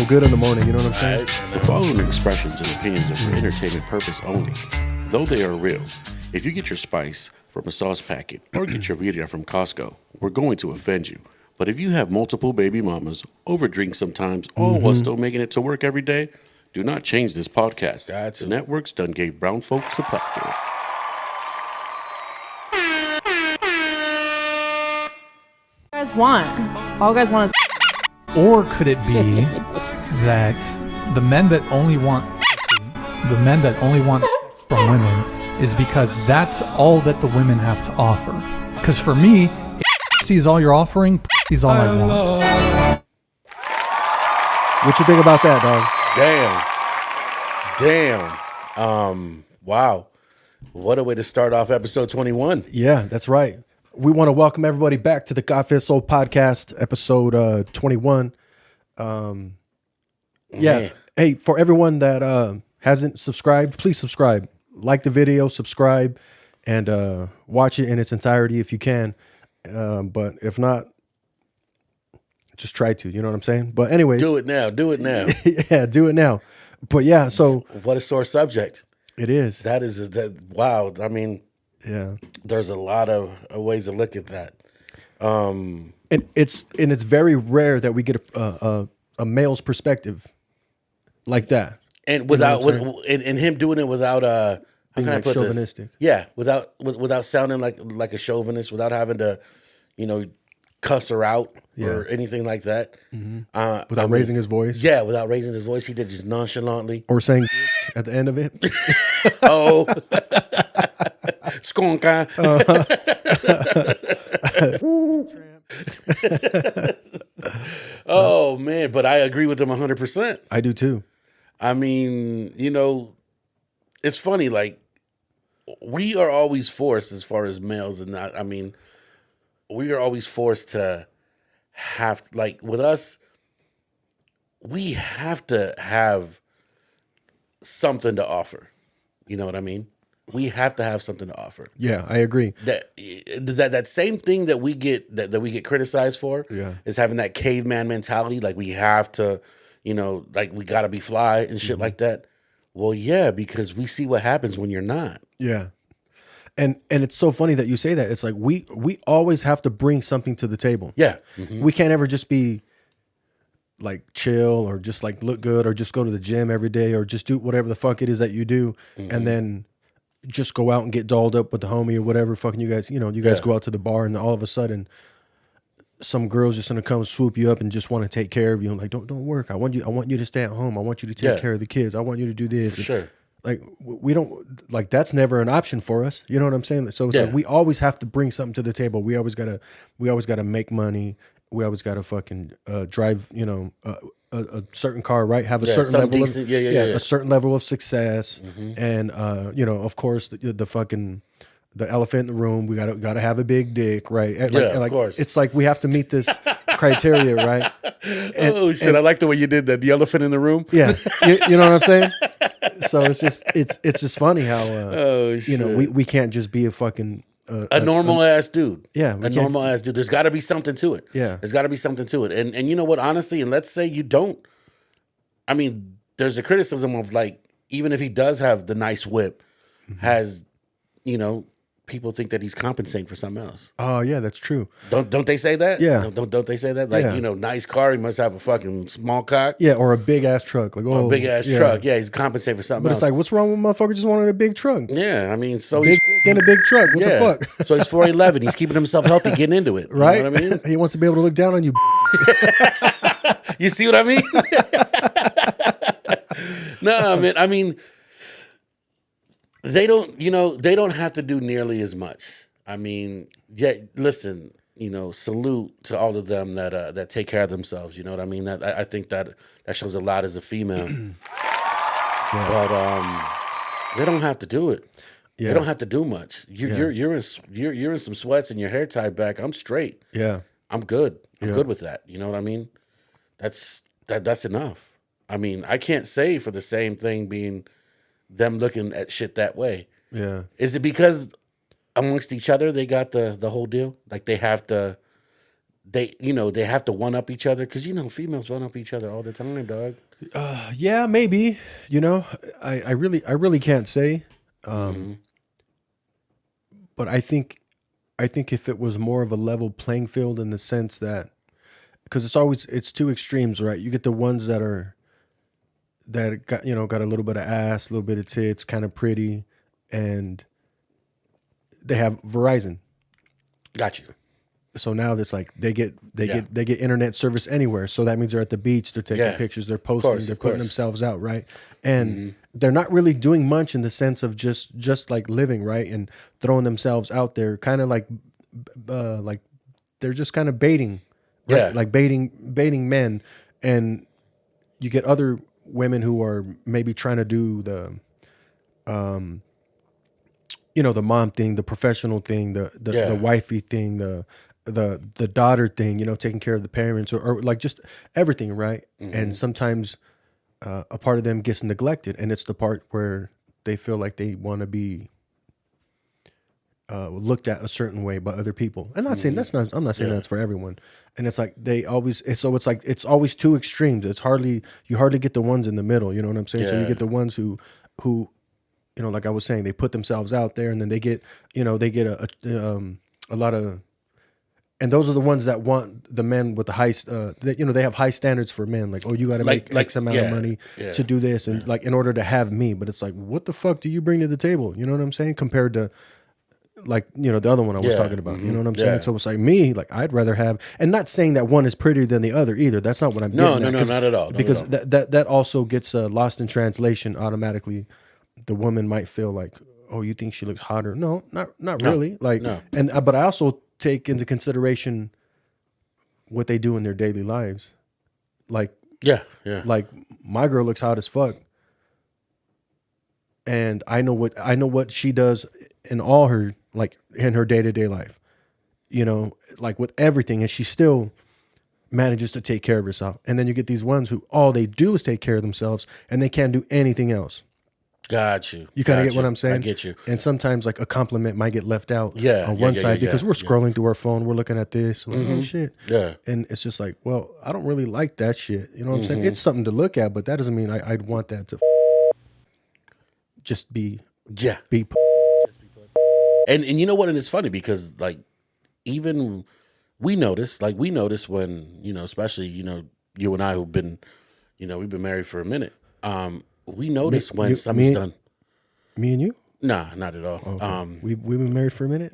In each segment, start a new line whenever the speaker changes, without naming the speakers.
feel good in the morning. You know what I'm saying?
The following expressions and opinions are for entertainment purpose only, though they are real. If you get your spice from a sauce packet or get your birria from Costco, we're going to offend you. But if you have multiple baby mamas, overdrink sometimes, all while still making it to work every day, do not change this podcast. The networks done gave brown folks the platform.
You guys want? All you guys want is
Or could it be that the men that only want from women is because that's all that the women have to offer? Because for me, is all you're offering, is all I want.
What you think about that, dog?
Damn. Wow. What a way to start off episode 21.
Yeah, that's right. We want to welcome everybody back to the Coffee and Soul podcast, episode 21.
Man.
Hey, for everyone that hasn't subscribed, please subscribe. Like the video, subscribe, and watch it in its entirety if you can. But if not, just try to. You know what I'm saying? But anyways,
Do it now.
yeah, do it now. But yeah, so
What a sore subject.
it is.
That is, wow. I mean,
Yeah.
there's a lot of ways to look at that.
And it's very rare that we get a male's perspective like that.
And without,
what I'm
and him doing it without, how
Being,
can I
like,
put
chauvinistic.
this? Yeah, without sounding like a chauvinist, without having to, cuss her out or anything like that.
Without raising his voice.
Yeah, without raising his voice, he did just nonchalantly.
Or saying at the end of it.
Oh, skonka. Oh man, but I agree with him 100%.
I do too.
I mean, it's funny. Like we are always forced, as far as males, and we are always forced to have, like, with us, we have to have something to offer. You know what I mean? We have to have something to offer.
Yeah, I agree.
That same thing that we get that we get criticized for is having that caveman mentality. Like we have to, like we got to be fly and shit like that. Well, yeah, because we see what happens when you're not.
Yeah. And it's so funny that you say that. It's like we always have to bring something to the table.
Yeah.
We can't ever just be like chill or just like look good or just go to the gym every day or just do whatever the fuck it is that you do and then just go out and get dolled up with the homie or whatever fucking you guys go out to the bar and all of a sudden some girl's just gonna come swoop you up and just want to take care of you and like don't work. I want you to stay at home. I want you to take care of the kids. I want you to do this.
For sure.
Like we don't like that's never an option for us. You know what I'm saying? So it's like we always have to bring something to the table. We always gotta make money. We always gotta fucking drive, a certain car, right? Have a certain level
decent,
of a certain level of success, and of course the fucking the elephant in the room. We gotta have a big dick, right?
Of course.
It's like we have to meet this criteria, right?
I like the way you did that. The elephant in the room.
Yeah, you know what I'm saying. So it's just funny how we can't just be a fucking
a normal ass dude.
Yeah,
a normal ass dude. There's got to be something to it.
Yeah,
there's got to be something to it. And you know what? Honestly, and let's say you don't. I mean, there's a criticism of like even if he does have the nice whip, has people think that he's compensating for something else.
Oh yeah, that's true.
Don't they say that?
Yeah.
Don't they say that? Like nice car, he must have a fucking small cock.
Yeah, or a big ass truck. Like
a big ass truck. Yeah, he's compensating for something
but
else.
It's like, what's wrong with motherfucker just wanted a big truck?
Yeah, I mean, so
big in a big truck. What the fuck?
So he's 4'11". He's keeping himself healthy, getting into it.
Right?
You know what I mean?
He wants to be able to look down on you.
You see what I mean? No, man. I mean, they don't have to do nearly as much. I mean, yeah. Listen, salute to all of them that take care of themselves. You know what I mean? That I think that shows a lot as a female. But they don't have to do it. Yeah. They don't have to do much. You're in some sweats and your hair tied back. I'm straight.
Yeah,
I'm good. I'm good with that. You know what I mean? That's enough. I mean, I can't say for the same thing being them looking at shit that way.
Yeah.
Is it because amongst each other they got the whole deal? Like they have to they, you know, they have to one up each other because, you know, females one up each other all the time, dog.
Yeah, maybe. You know, I really can't say. But I think if it was more of a level playing field in the sense that, because it's two extremes, right? You get the ones that got, you know, got a little bit of ass, a little bit of tits, kind of pretty, and they have Verizon.
Got you.
So now it's like they get internet service anywhere. So that means they're at the beach, they're taking pictures, they're posting, they're putting themselves out, right? And they're not really doing much in the sense of just like living, right? And throwing themselves out there, kind of like they're just kind of baiting, right?
Yeah.
Like baiting men. And you get other women who are maybe trying to do the you know, the mom thing, the professional thing, the wifey thing, the daughter thing, you know, taking care of the parents or like just everything, right? And sometimes a part of them gets neglected, and it's the part where they feel like they want to be looked at a certain way by other people. I'm not saying I'm not saying that's for everyone. And it's like it's like it's always two extremes. You hardly get the ones in the middle. You know what I'm saying? So you get the ones who you know, like I was saying, they put themselves out there, and then they get a lot of, and those are the ones that want the men with the high, that, you know, they have high standards for men. Like, oh, you got to make X amount of money to do this, and like in order to have me. But it's like, what the fuck do you bring to the table? You know what I'm saying? Compared to, like, you know, the other one I was talking about. You know what I'm saying? So it's like me, like I'd rather have, and not saying that one is prettier than the other either. That's not what I'm getting at.
No, not at all.
Because that also gets lost in translation automatically. The woman might feel like, oh, you think she looks hotter? No, not really. Like, and but I also take into consideration what they do in their daily lives. Like, like my girl looks hot as fuck, and I know what she does in all her, like, in her day-to-day life. You know, like with everything, and she still manages to take care of herself. And then you get these ones who all they do is take care of themselves, and they can't do anything else.
Got you.
You kind of get what I'm saying?
I get you.
And sometimes like a compliment might get left out on one side because we're scrolling through our phone, we're looking at this, like, oh shit.
Yeah.
And it's just like, well, I don't really like that shit. You know what I'm saying? It's something to look at, but that doesn't mean I'd want that to just be be.
And you know what? And it's funny because like even we notice when, you know, especially, you know, you and I who've been, you know, we've been married for a minute. We notice when something's done.
Me and you?
Nah, not at all.
Okay. We've been married for a minute.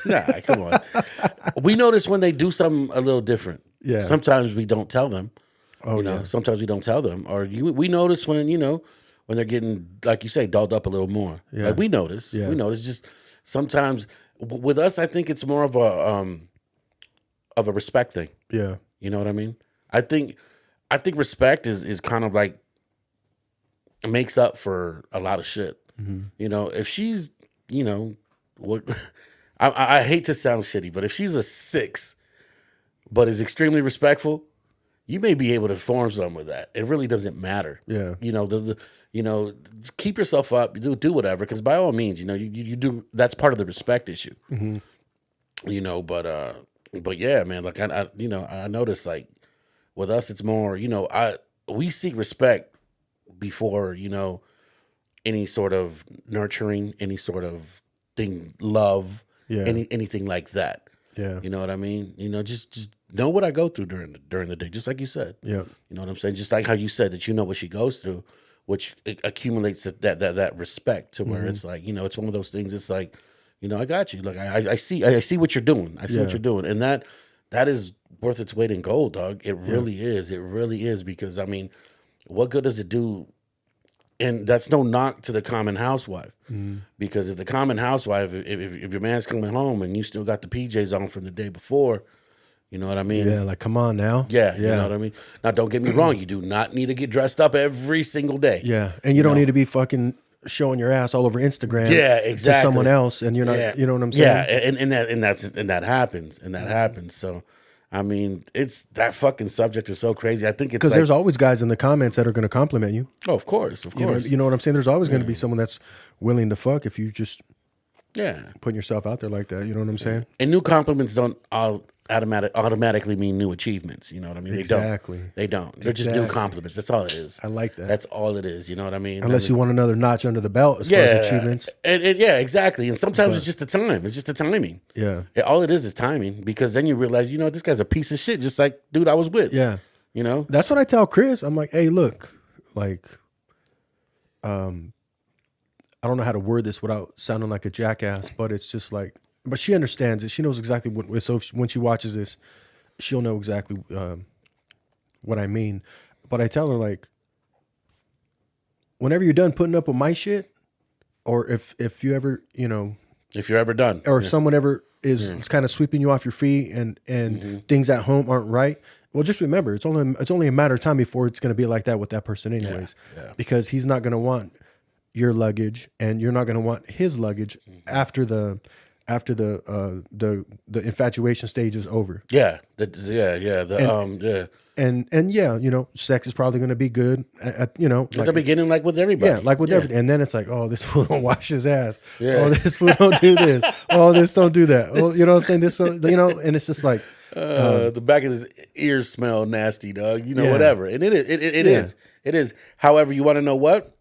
Nah, come on. We notice when they do something a little different.
Yeah.
Sometimes we don't tell them.
Oh,
you know, sometimes we don't tell them. Or we notice when, you know, when they're getting, like you say, dolled up a little more.
Yeah.
Like we notice.
Yeah.
We notice. Just sometimes with us, I think it's more of a respect thing.
Yeah.
You know what I mean? I think respect is kind of like makes up for a lot of shit. You know, if she's, you know, what I hate to sound shitty, but if she's a 6, but is extremely respectful, you may be able to form something with that. It really doesn't matter.
Yeah.
You know, you know, just keep yourself up, do whatever, because by all means, you know, you do, that's part of the respect issue. You know, but yeah, man, like I you know, I noticed like with us, it's more, you know, we seek respect before, you know, any sort of nurturing, any sort of thing, love, anything like that.
Yeah.
You know what I mean? You know, just know what I go through during the day, just like you said.
Yeah.
You know what I'm saying? Just like how you said that you know what she goes through, which accumulates that respect to where it's like, you know, it's one of those things. It's like, you know, I got you. Like I see what you're doing. I see what you're doing, and that is worth its weight in gold, dog. It really is. It really is, because I mean, what good does it do? And that's no knock to the common housewife, because if the common housewife, if your man's coming home and you still got the PJs on from the day before, you know what I mean?
Yeah, like, come on now.
Yeah, you know what I mean? Now, don't get me wrong. You do not need to get dressed up every single day.
Yeah, and you don't need to be fucking showing your ass all over Instagram.
Yeah, exactly.
To someone else, and you're not. You know what I'm saying?
Yeah, and that happens. So, I mean, it's that fucking subject is so crazy. I think it's
because there's always guys in the comments that are going to compliment you.
Oh, of course.
You know what I'm saying? There's always going to be someone that's willing to fuck if you just
putting
yourself out there like that. You know what I'm saying?
And new compliments don't automatically mean new achievements. You know what I mean?
Exactly.
They don't. They're just new compliments. That's all it is.
I like that.
That's all it is. You know what I mean?
Unless you want another notch under the belt as far as achievements.
And yeah, exactly. And sometimes it's just the time. It's just the timing.
Yeah.
All it is timing, because then you realize, you know, this guy's a piece of shit, just like dude I was with.
Yeah.
You know?
That's what I tell Chris. I'm like, hey, look, like, I don't know how to word this without sounding like a jackass, but it's just like, but she understands it. She knows exactly what, so when she watches this, she'll know exactly what I mean. But I tell her, like, whenever you're done putting up with my shit, or if you ever, you know,
if you're ever done,
or if someone ever is kind of sweeping you off your feet and things at home aren't right, well, just remember, it's only a matter of time before it's going to be like that with that person anyways, because he's not going to want your luggage and you're not going to want his luggage after the infatuation stage is over.
Yeah.
And yeah, you know, sex is probably going to be good at you know,
at the beginning, like with everybody.
Yeah, like with everything. And then it's like, oh, this fool don't wash his ass. Yeah. Oh, this fool don't do this. Oh, this don't do that. Oh, you know what I'm saying? This, you know, and it's just like
the back of his ears smell nasty, dog. You know, whatever. And it is. It is. However, you want to know what?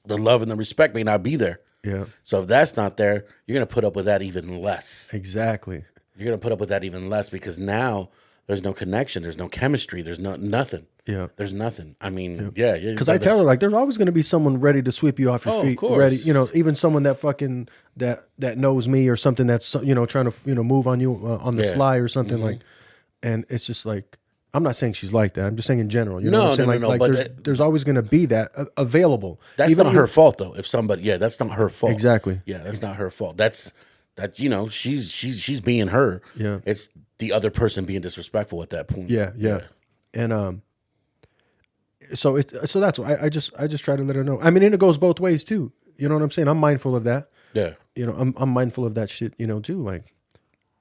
The love and the respect may not be there.
Yeah.
So if that's not there, you're going to put up with that even less.
Exactly.
You're going to put up with that even less, because now there's no connection. There's no chemistry. There's nothing.
Yeah.
There's nothing. I mean, yeah.
Because I tell her, like, there's always going to be someone ready to sweep you off your feet.
Of course.
Ready, you know, even someone that fucking, that knows me or something that's, you know, trying to, you know, move on you on the sly or something like, and it's just like, I'm not saying she's like that. I'm just saying in general. You know what I'm saying?
No.
Like
But
there's always going to be that available.
That's
even
not her fault, though. If somebody, that's not her fault.
Exactly.
Yeah, that's not her fault. That, you know, she's being her.
Yeah.
It's the other person being disrespectful at that point.
Yeah. And so that's why I just try to let her know. I mean, and it goes both ways too. You know what I'm saying? I'm mindful of that.
Yeah.
You know, I'm mindful of that shit, you know, too. Like,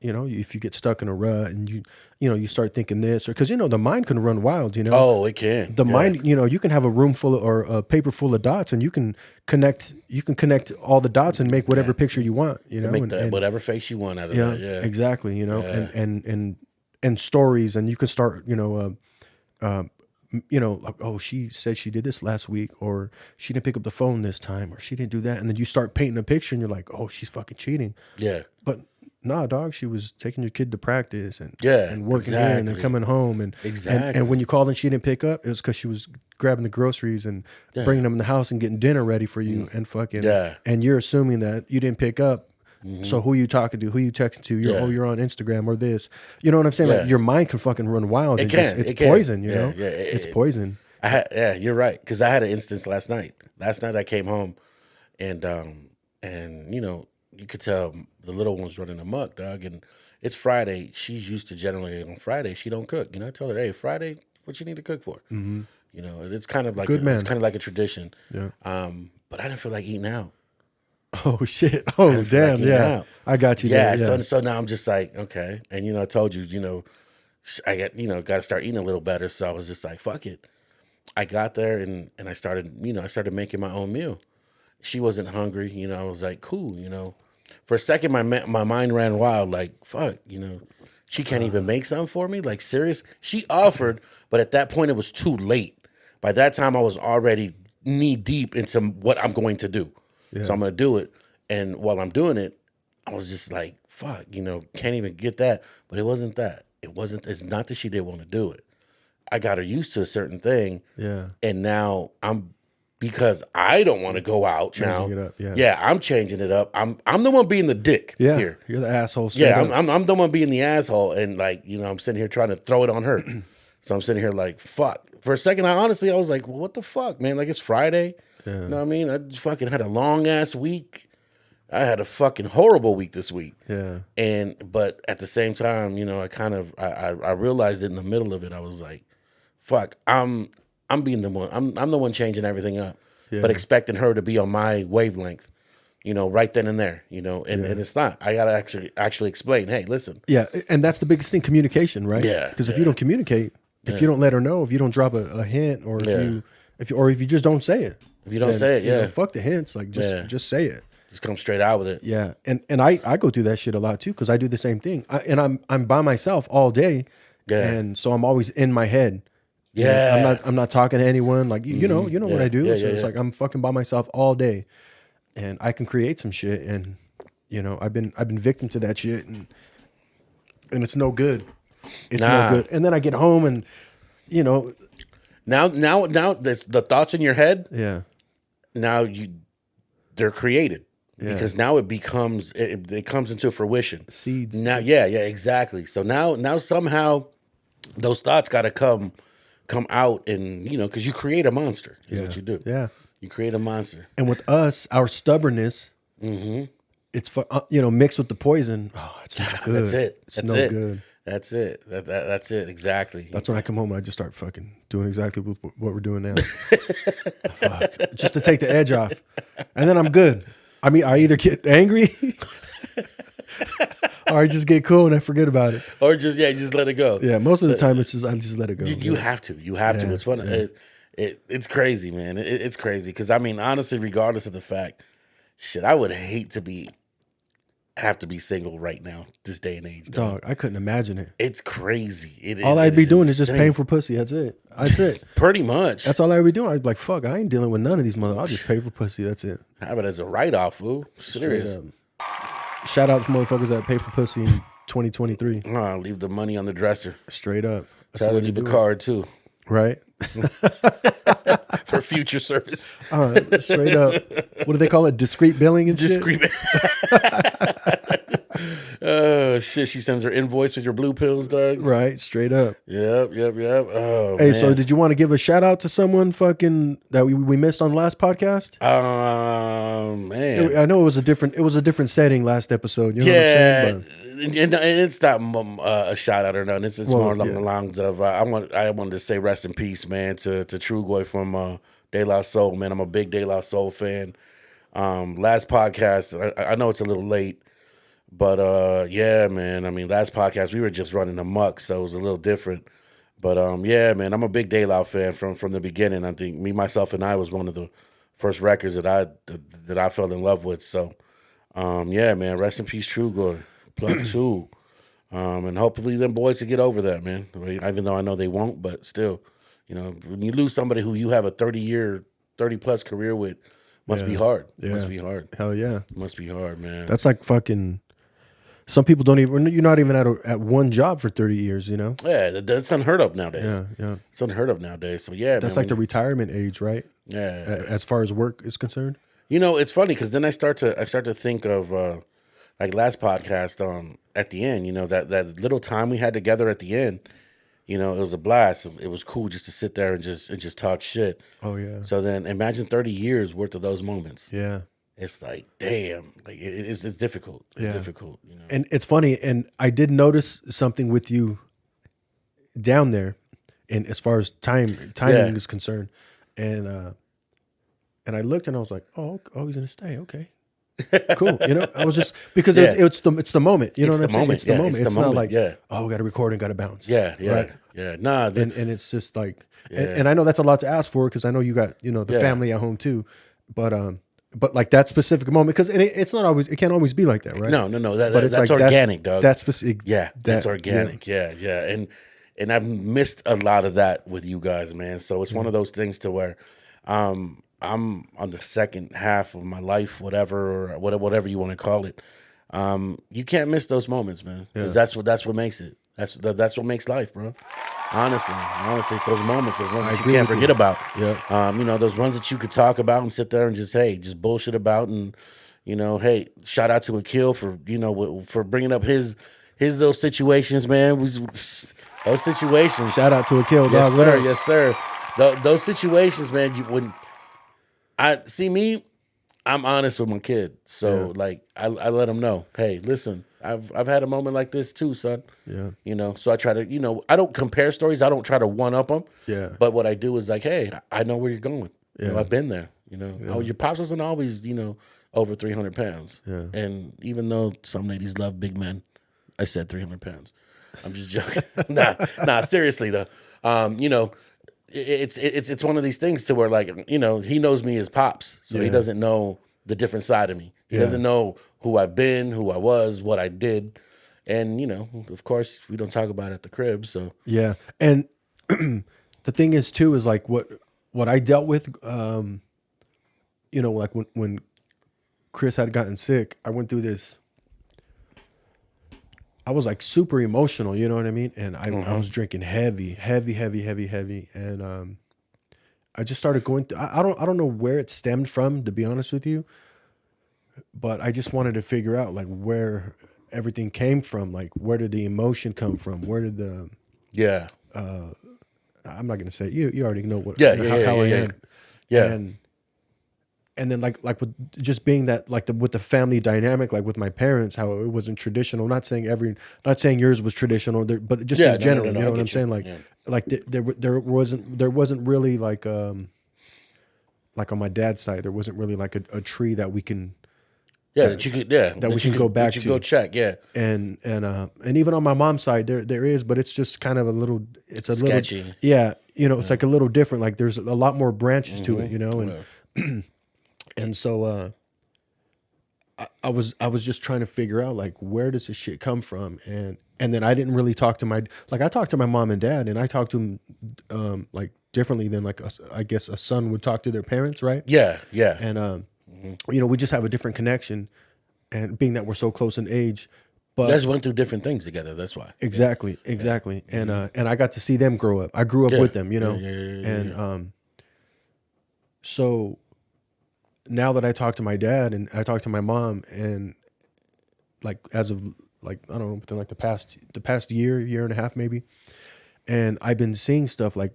you know, if you get stuck in a rut and you start thinking this, or because, you know, the mind can run wild, you know.
Oh, it can.
The mind, you know, you can have a room full of, or a paper full of dots, and you can connect all the dots and make whatever picture you want, you know.
Make whatever face you want out of that. Yeah.
Exactly. You know, and stories, and you can start, you know, like, oh, she said she did this last week, or she didn't pick up the phone this time, or she didn't do that. And then you start painting a picture and you're like, oh, she's fucking cheating.
Yeah.
But nah, dog, she was taking your kid to practice and working in and coming home. And when you called and she didn't pick up, it was because she was grabbing the groceries and bringing them in the house and getting dinner ready for you and fucking. Yeah. And you're assuming that you didn't pick up. So who you talking to? Who you texting to? You're on Instagram or this. You know what I'm saying? Like, your mind can fucking run wild. It's poison. You know? It's poison.
You're right. Because I had an instance last night. Last night I came home, and you know, you could tell the little one's running amok, dog. And it's Friday. She's used to generally on Friday she don't cook. You know, I tell her, hey, Friday, what you need to cook for? You know, it's kind of like it's kind of like a tradition.
Yeah.
But I didn't feel like eating out.
Oh shit! Oh damn! Yeah, I got you.
Yeah. So now I'm just like, okay. And you know, I told you, you know, I got to start eating a little better. So I was just like, fuck it. I got there and I started making my own meal. She wasn't hungry. You know, I was like, cool. You know, for a second, my mind ran wild. Like, fuck. You know, she can't even make something for me. Like, serious. She offered, but at that point, it was too late. By that time, I was already knee deep into what I'm going to do. Yeah. So I'm going to do it. And while I'm doing it, I was just like, fuck, you know, can't even get that. But it wasn't that. It's not that she didn't want to do it. I got her used to a certain thing. Yeah. And now because I don't want to go out
changing
now.
It up,
yeah, I'm changing it up. I'm the one being the dick here.
You're the asshole.
Yeah, I'm the one being the asshole. And like, you know, I'm sitting here trying to throw it on her. So I'm sitting here like, fuck. For a second, I was like, well, what the fuck, man? Like, it's Friday. Yeah. You know what I mean? I just fucking had a long ass week. I had a fucking horrible week this week. Yeah. But at the same time, you know, I realized it in the middle of it. I was like, fuck, I'm being the one. I'm the one changing everything up, but expecting her to be on my wavelength, you know, right then and there, you know, and it's not. I gotta actually explain. Hey, listen.
Yeah, and that's the biggest thing: communication, right? Yeah. Because if you don't communicate, if you don't let her know, if you don't drop a hint, or if you just don't say it.
If you don't say it,
you know, fuck the hints. Like just say it.
Just come straight out with it.
Yeah, and I go through that shit a lot too because I do the same thing. I'm by myself all day,
Yeah.
and so I'm always in my head. You know,
Yeah.
I'm not talking to anyone. Like you know
Yeah.
what I do.
Yeah,
So
yeah,
it's
yeah.
like I'm fucking by myself all day, and I can create some shit. And you know I've been victim to that shit, and it's no good. It's
Nah.
no good. And then I get home, and you know,
Now the thoughts in your head,
yeah,
now they're created.
Yeah.
Because now it becomes it comes into fruition.
Seeds.
Now, yeah, exactly. So now somehow those thoughts got to come out, and because you create a monster is what you do.
yeah.
You create a monster.
And with us, our stubbornness, it's mixed with the poison. Oh, it's not good.
That's it.
It's
That's
no
it.
good.
That's it. That's it. Exactly.
That's when I come home and I just start fucking doing exactly what we're doing now. Fuck. Just to take the edge off. And then I'm good. I mean, I either get angry or I just get cool and I forget about it.
Or just let it go.
Yeah, most of the time it's just I just let it go.
You have to. You have to. It's fun. It's crazy, man. It's crazy because I mean, honestly, regardless of the fact, shit, I would hate to have to be single right now, this day and age. Dog.
Dog, I couldn't imagine it.
It's crazy.
All I'd be doing is just paying for pussy. That's it. That's it.
Pretty much.
That's all I'd be doing. I'd be like, fuck, I ain't dealing with none of these mother. I'll just pay for pussy. That's it.
Have it as a write off, fool. Serious.
Shout out to motherfuckers that pay for pussy in 2023.
Leave the money on the dresser.
Straight up. That's
Try
the
to
way to
leave a
do it.
card too
Right?
for future service.
Straight up. What do they call it? Discreet billing and
Just
shit?
scream it. Oh shit! She sends her invoice with your blue pills, Doug.
Right, straight up.
Yep. Oh,
Hey,
man.
so did you want to give a shout out to someone fucking that we missed on the last podcast?
Man.
I know it was a different setting last episode. You know what I'm
Yeah,
saying?
and it's not a shout out or nothing. It's
Well,
more along
yeah.
the lines of I wanted to say rest in peace, man, to Trugoy from De La Soul, man. I'm a big De La Soul fan. Last podcast, I know it's a little late, but yeah, man. I mean, last podcast we were just running amok, so it was a little different. But yeah, man, I'm a big De La fan from the beginning. I think Me, Myself, and I was one of the first records that I fell in love with. So yeah, man, rest in peace, Trugoy. Plug 2. And hopefully them boys will get over that, man. Even though I know they won't, but still, when you lose somebody who you have a 30 plus career with, must be hard.
Yeah.
Must be hard.
Hell yeah.
Must be hard, man.
That's like fucking. Some people don't even. You're not even at one job for 30 years. You know.
Yeah, that's unheard of nowadays.
Yeah.
It's unheard of nowadays. So yeah,
That's
man,
like the retirement age, right?
yeah.
As far as work is concerned.
It's funny because then I start to think of like last podcast at the end, that little time we had together at the end, it was a blast. It was cool just to sit there and just talk shit.
Oh yeah.
So then imagine 30 years worth of those moments.
Yeah.
It's like, damn, like it's difficult. It's difficult,
And it's funny, and I did notice something with you down there, and as far as timing is concerned, and I looked and I was like, oh, he's gonna stay, okay, cool. I was just because
Yeah.
it's the moment. You know
It's
what I'm
the
saying?
moment.
It's the
Yeah,
moment.
it's the
It's not
moment.
like
Yeah.
oh, we got to record and got to bounce.
Yeah.
Right?
Yeah. Nah,
And it's just like, and I know that's a lot to ask for because I know you got the
Yeah.
family at home too, but like that specific moment because it's not always, it can't always be like that, right?
no.
But it's
That's
like
organic, dog.
That's specific.
Yeah, that's organic. Yeah. And I've missed a lot of that with you guys, man. So it's one of those things to where I'm on the second half of my life, whatever you want to call it. You can't miss those moments, man. Because that's what makes it. That's what makes life, bro. Honestly, it's those moments, those ones that you
agree
can't
with
forget
you.
about.
Yeah.
Those ones that you could talk about and sit there and just bullshit about, and hey, shout out to Akil for for bringing up his those situations, man. Those situations.
Shout out to Akil, dog.
Yes,
What
sir.
up?
Yes, sir. Those situations, man. You wouldn't. I see me. I'm honest with my kid, so like I let him know. Hey, listen, I've had a moment like this too, son.
Yeah.
So I try to, I don't compare stories. I don't try to one up them.
Yeah.
But what I do is like, hey, I know where you're going.
Yeah.
I've been there. Oh, your pops wasn't always, over 300 pounds.
Yeah.
And even though some ladies love big men, I said 300 pounds. I'm just joking. Nah, seriously though. It's one of these things to where like, he knows me as pops. So he doesn't know the different side of me. He
Yeah.
doesn't know who I've been, who I was, what I did. And, of course, we don't talk about it at the crib. So,
Yeah. And the thing is too, is like what I dealt with, like when Chris had gotten sick, I went through this. I was like super emotional, you know what I mean? And I was drinking heavy. And I just started going through, I don't know where it stemmed from, to be honest with you, but I just wanted to figure out like where everything came from. Like, where did the emotion come from? Where did the,
yeah.
I'm not going to say it. You already know what,
Yeah,
how I am.
Yeah.
And then like with just being that, like with the family dynamic, like with my parents, how it wasn't traditional. Not saying yours was traditional, but just in general, you know what I'm saying? Like, there wasn't really like on my dad's side, there wasn't really like a tree that we can,
that you could,
that we can go back to.
Go check, yeah.
And even on my mom's side, there is, but it's just kind of a little
Sketchy.
little, yeah, it's like a little different. Like there's a lot more branches to it, and and so I was just trying to figure out like, where does this shit come from, and then I didn't really talk to I talked to my mom and dad, and I talked to them like differently than like I guess a son would talk to their parents, right?
Yeah.
And we just have a different connection, and being that we're so close in age, but
You guys went through different things together. That's why.
exactly. And I got to see them grow up. I grew up with them,
Yeah.
and so now that I talk to my dad and I talk to my mom, and like as of like, I don't know, within like the past year and a half maybe, and I've been seeing stuff like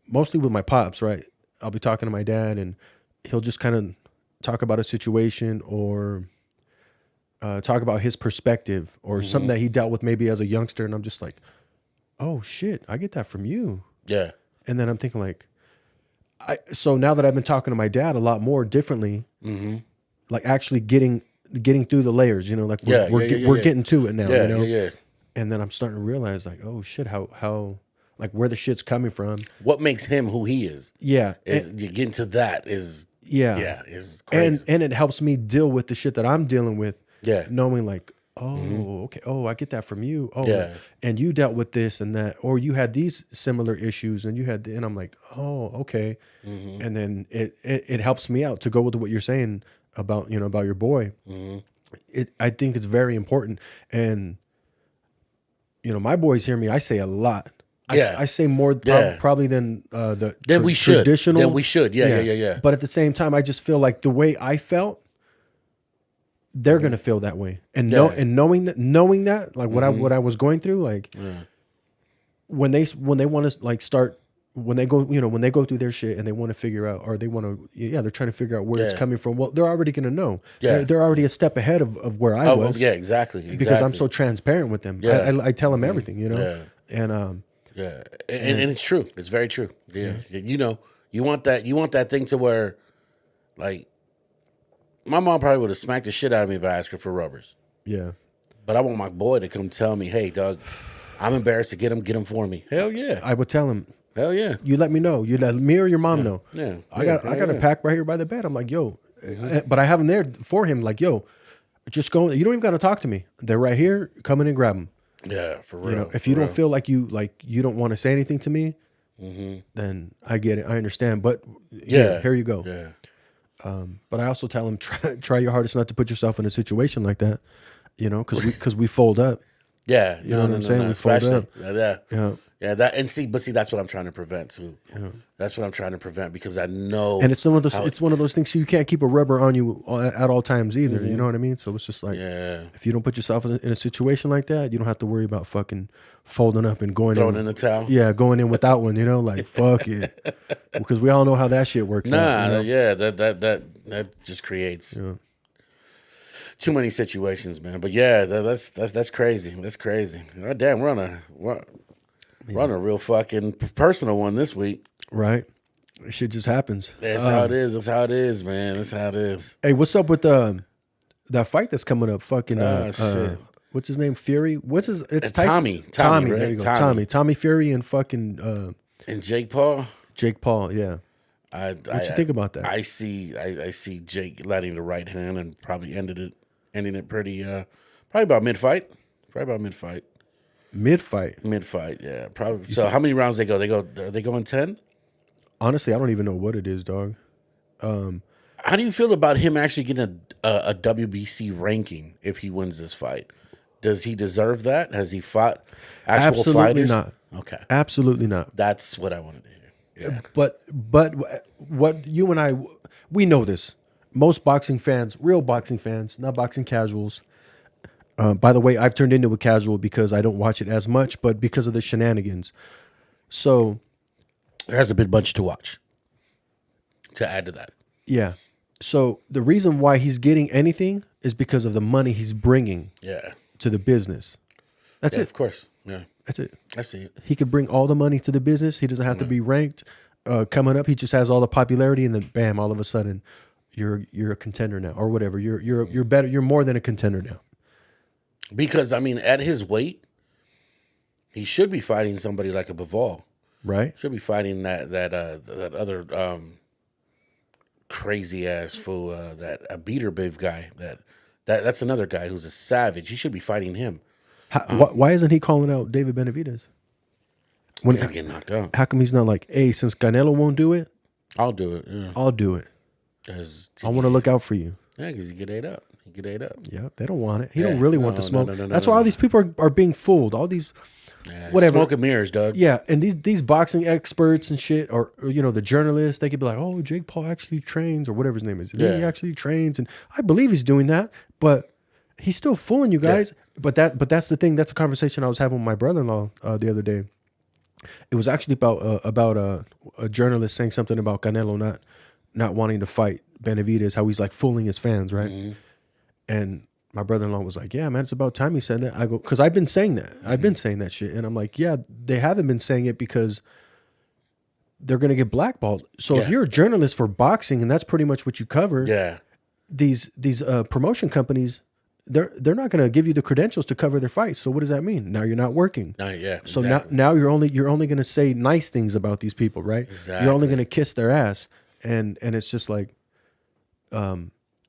mostly with my pops, right? I'll be talking to my dad and he'll just kind of talk about a situation or talk about his perspective or something that he dealt with maybe as a youngster, and I'm just like, oh shit, I get that from you.
Yeah.
And then I'm thinking like, so now that I've been talking to my dad a lot more differently, like actually getting through the layers, like we're getting to it now,
Yeah.
And then I'm starting to realize like, oh shit, how like where the shit's coming from.
What makes him who he is?
Yeah.
You get into that is is crazy.
And it helps me deal with the shit that I'm dealing with.
Yeah.
Knowing like, oh, okay. Oh, I get that from you. Oh,
Yeah.
And you dealt with this and that, or you had these similar issues and and I'm like, oh, okay. And then it helps me out to go with what you're saying about your boy. I think it's very important. And, my boys hear me, I say a lot. I say more probably than the
we should.
traditional.
Then we should. Yeah.
But at the same time, I just feel like the way I felt, they're gonna feel that way, and knowing that, like what I was going through, like when they want to like start, when they go through their shit and they want to figure out, or they want to, they're trying to figure out where it's coming from. Well, they're already gonna know.
Yeah.
They're already a step ahead of where I was.
Yeah, exactly.
Because I'm so transparent with them.
Yeah.
I tell them everything, and
Yeah, and it's true. It's very true. Yeah, you want that thing to where, like, my mom probably would have smacked the shit out of me if I asked her for rubbers.
yeah.
But I want my boy to come tell me, hey, Doug, I'm embarrassed to get him for me. Hell yeah.
I would tell him,
Hell yeah.
you let me know. You let me or your mom know.
Yeah.
I got a pack right here by the bed. I'm like, yo, but I have them there for him. Like, yo, just go. You don't even got to talk to me. They're right here. Come in and grab them.
Yeah, for real.
If you don't feel like you don't want to say anything to me, then I get it. I understand. But here you go.
Yeah.
But I also tell him, try your hardest not to put yourself in a situation like that. Because we fold up.
Yeah,
You know what I'm saying? We fold
especially.
up.
Yeah.
Yeah.
That's what I'm trying to prevent too. That's what I'm trying to prevent, because I know.
And it's one of those. It's one of those things. So you can't keep a rubber on you at all times either. You know what I mean? So it's just like, if you don't put yourself in a situation like that, you don't have to worry about fucking folding up and
throwing in the towel.
Yeah, going in without one. Like fuck it, because we all know how that shit works.
That just creates too many situations, man. But yeah, that's crazy. That's crazy. God damn, we're on a real fucking personal one this week.
Right. Shit just happens.
That's how it is. That's how it is, man. That's how it is.
Hey, what's up with that fight that's coming up? Fucking
shit.
What's his name? Fury. It's
Tommy.
Tyson.
Tommy, right?
There you go.
Tommy.
Tommy Fury and fucking
And Jake Paul.
Jake Paul. Yeah. What you think about that?
I see Jake landing the right hand and probably ending it pretty probably about mid fight.
Mid fight.
Yeah. Probably. So how many rounds they go? Are they going 10?
Honestly, I don't even know what it is, dog.
How do you feel about him actually getting a WBC ranking if he wins this fight? Does he deserve that? Has he fought actual
Absolutely
fighters?
not.
Okay.
Absolutely not.
That's what I wanted to hear. Yeah.
But what you and I, we know this. Most boxing fans, real boxing fans, not boxing casuals. By the way, I've turned into a casual because I don't watch it as much, but because of the shenanigans. So
There has a big bunch to watch. To add to that.
yeah. So the reason why he's getting anything is because of the money he's bringing
Yeah.
to the business. That's
Yeah,
it.
of course. Yeah.
That's it.
I see it.
He could bring all the money to the business. He doesn't have to be ranked. Coming up, he just has all the popularity, and then bam, all of a sudden, you're a contender now, or whatever. You're better. You're more than a contender now.
Because I mean, at his weight, he should be fighting somebody like a Bivol.
Right?
Should be fighting that other crazy ass fool, that a beater biv guy. That's another guy who's a savage. He should be fighting him.
Why isn't he calling out David Benavidez?
He's not getting knocked out.
How come he's not like, hey, since Canelo won't do it,
I'll do it. Yeah.
I'll do it.
'Cause
I want to look out for you.
because he get ate up.
Yeah, they don't want it. He
Yeah,
don't really want the
no,
smoke.
no,
That's why all these people are being fooled. All these, whatever.
Smoke and mirrors, Doug.
Yeah, and these boxing experts and shit, or the journalists, they could be like, "Oh, Jake Paul actually trains," or whatever his name is. He
Yeah.
actually trains, and I believe he's doing that, but he's still fooling you guys. But that's the thing. That's a conversation I was having with my brother-in-law the other day. It was actually about a journalist saying something about Canelo not wanting to fight Benavidez, how he's like fooling his fans, right?
Mm-hmm.
And my brother-in-law was like, "Yeah, man, it's about time he said that." I go, because I've been saying that. I've been saying that shit. And I'm like, yeah, they haven't been saying it because they're going to get blackballed. So if
Yeah.
you're a journalist for boxing and that's pretty much what you cover,
Yeah.
these promotion companies, they're not going to give you the credentials to cover their fights. So what does that mean? Now you're not working.
Yeah.
So
exactly.
now you're only going to say nice things about these people, right?
Exactly.
You're only going to kiss their ass, and it's just like,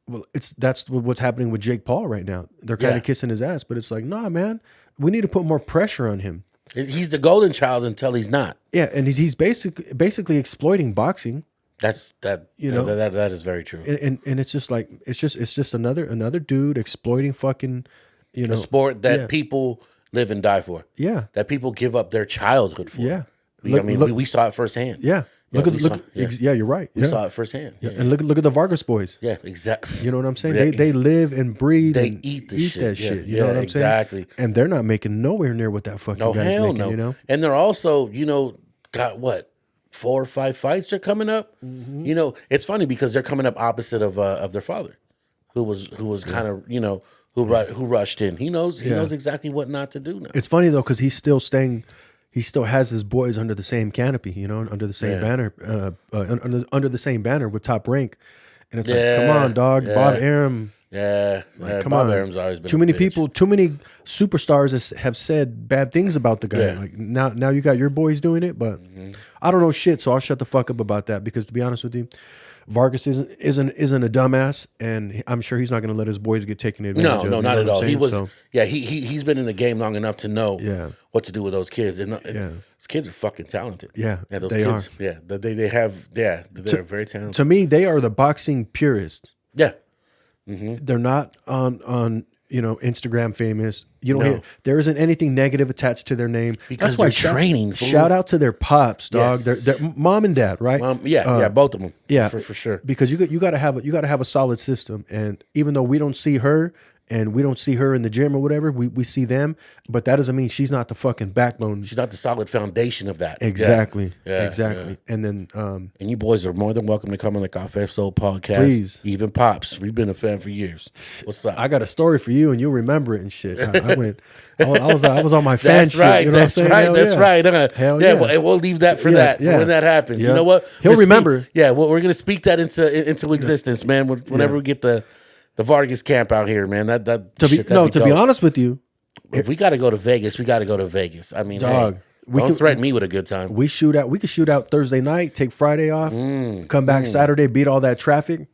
well, that's what's happening with Jake Paul right now. They're kind
Yeah.
of kissing his ass, but it's like, nah, man, we need to put more pressure on him.
He's the golden child until he's not.
Yeah, and he's basically exploiting boxing,
That that is very true.
and it's just like it's just another dude exploiting fucking,
A sport that
yeah.
people live and die for.
Yeah,
That people give up their childhood for.
yeah,
We saw it firsthand.
yeah. Look
we
at
saw- yeah.
you're right.
We
Yeah.
saw it firsthand. Yeah,
And look at the Vargas boys.
yeah, exactly.
You know what I'm saying?
Yeah,
They live and breathe.
they
and
eat the
that
shit.
shit.
Yeah,
You know what I'm
exactly.
saying? And they're not making nowhere near what that fucking
No,
guy's
hell
making.
no.
You know?
And they're also, got what, 4 or 5 fights are coming up.
Mm-hmm.
It's funny because they're coming up opposite of their father, who was kind of who rushed in. He knows exactly what not to do now.
It's funny though because he's still staying. He still has his boys under the same canopy, under the same banner, under the same banner with Top Rank, and it's like, come on, dog,
yeah.
Bob Arum.
Come
Come
on.
on,
Arum's always been
too
a
many
bitch.
people, too many superstars have said bad things about the guy.
Yeah.
Like now you got your boys doing it, but I don't know shit, so I'll shut the fuck up about that because to be honest with you, Vargas isn't a dumbass, and I'm sure he's not going to let his boys get taken advantage of.
No,
you
not
know
at
what I'm
all. He
saying?
was,
So,
he's been in the game long enough to know
Yeah.
what to do with those kids. And
Yeah.
those kids are fucking talented.
Yeah,
those
they
kids. Yeah, they're very talented.
to me, they are the boxing purists.
Yeah,
They're not on Instagram famous. You don't
No.
hear there isn't anything negative attached to their name
Because
That's why
they're training, fool.
Shout out to their pops, dog.
Yes.
Their mom and dad, right?
Both of them.
Yeah,
for sure.
Because you got to have a solid system, and even though we don't see her and we don't see her in the gym or whatever, we see them, but that doesn't mean she's not the fucking backbone.
She's not the solid foundation of that.
Exactly,
Yeah,
exactly. And then
And you boys are more than welcome to come on the Cafe Soul podcast.
Please.
Even Pops. We've been a fan for years. What's up?
I got a story for you, and you'll remember it and shit. I went, I was on my fan
That's
shit.
right.
You know
That's
what I'm saying?
right.
Hell
That's
yeah.
right.
Hell
yeah.
yeah.
We'll leave that for
Yeah,
that
yeah.
when that happens.
Yeah.
You know what?
He'll
We'll
remember.
we're gonna speak that into existence, man. Whenever
Yeah.
we get the Vargas camp out here, man.
To be honest with you,
if we got to go to Vegas, we got to go to Vegas. I mean,
Dog.
hey, Don't threaten me with a good time.
We could shoot out Thursday night, take Friday off, come back Saturday, beat all that traffic.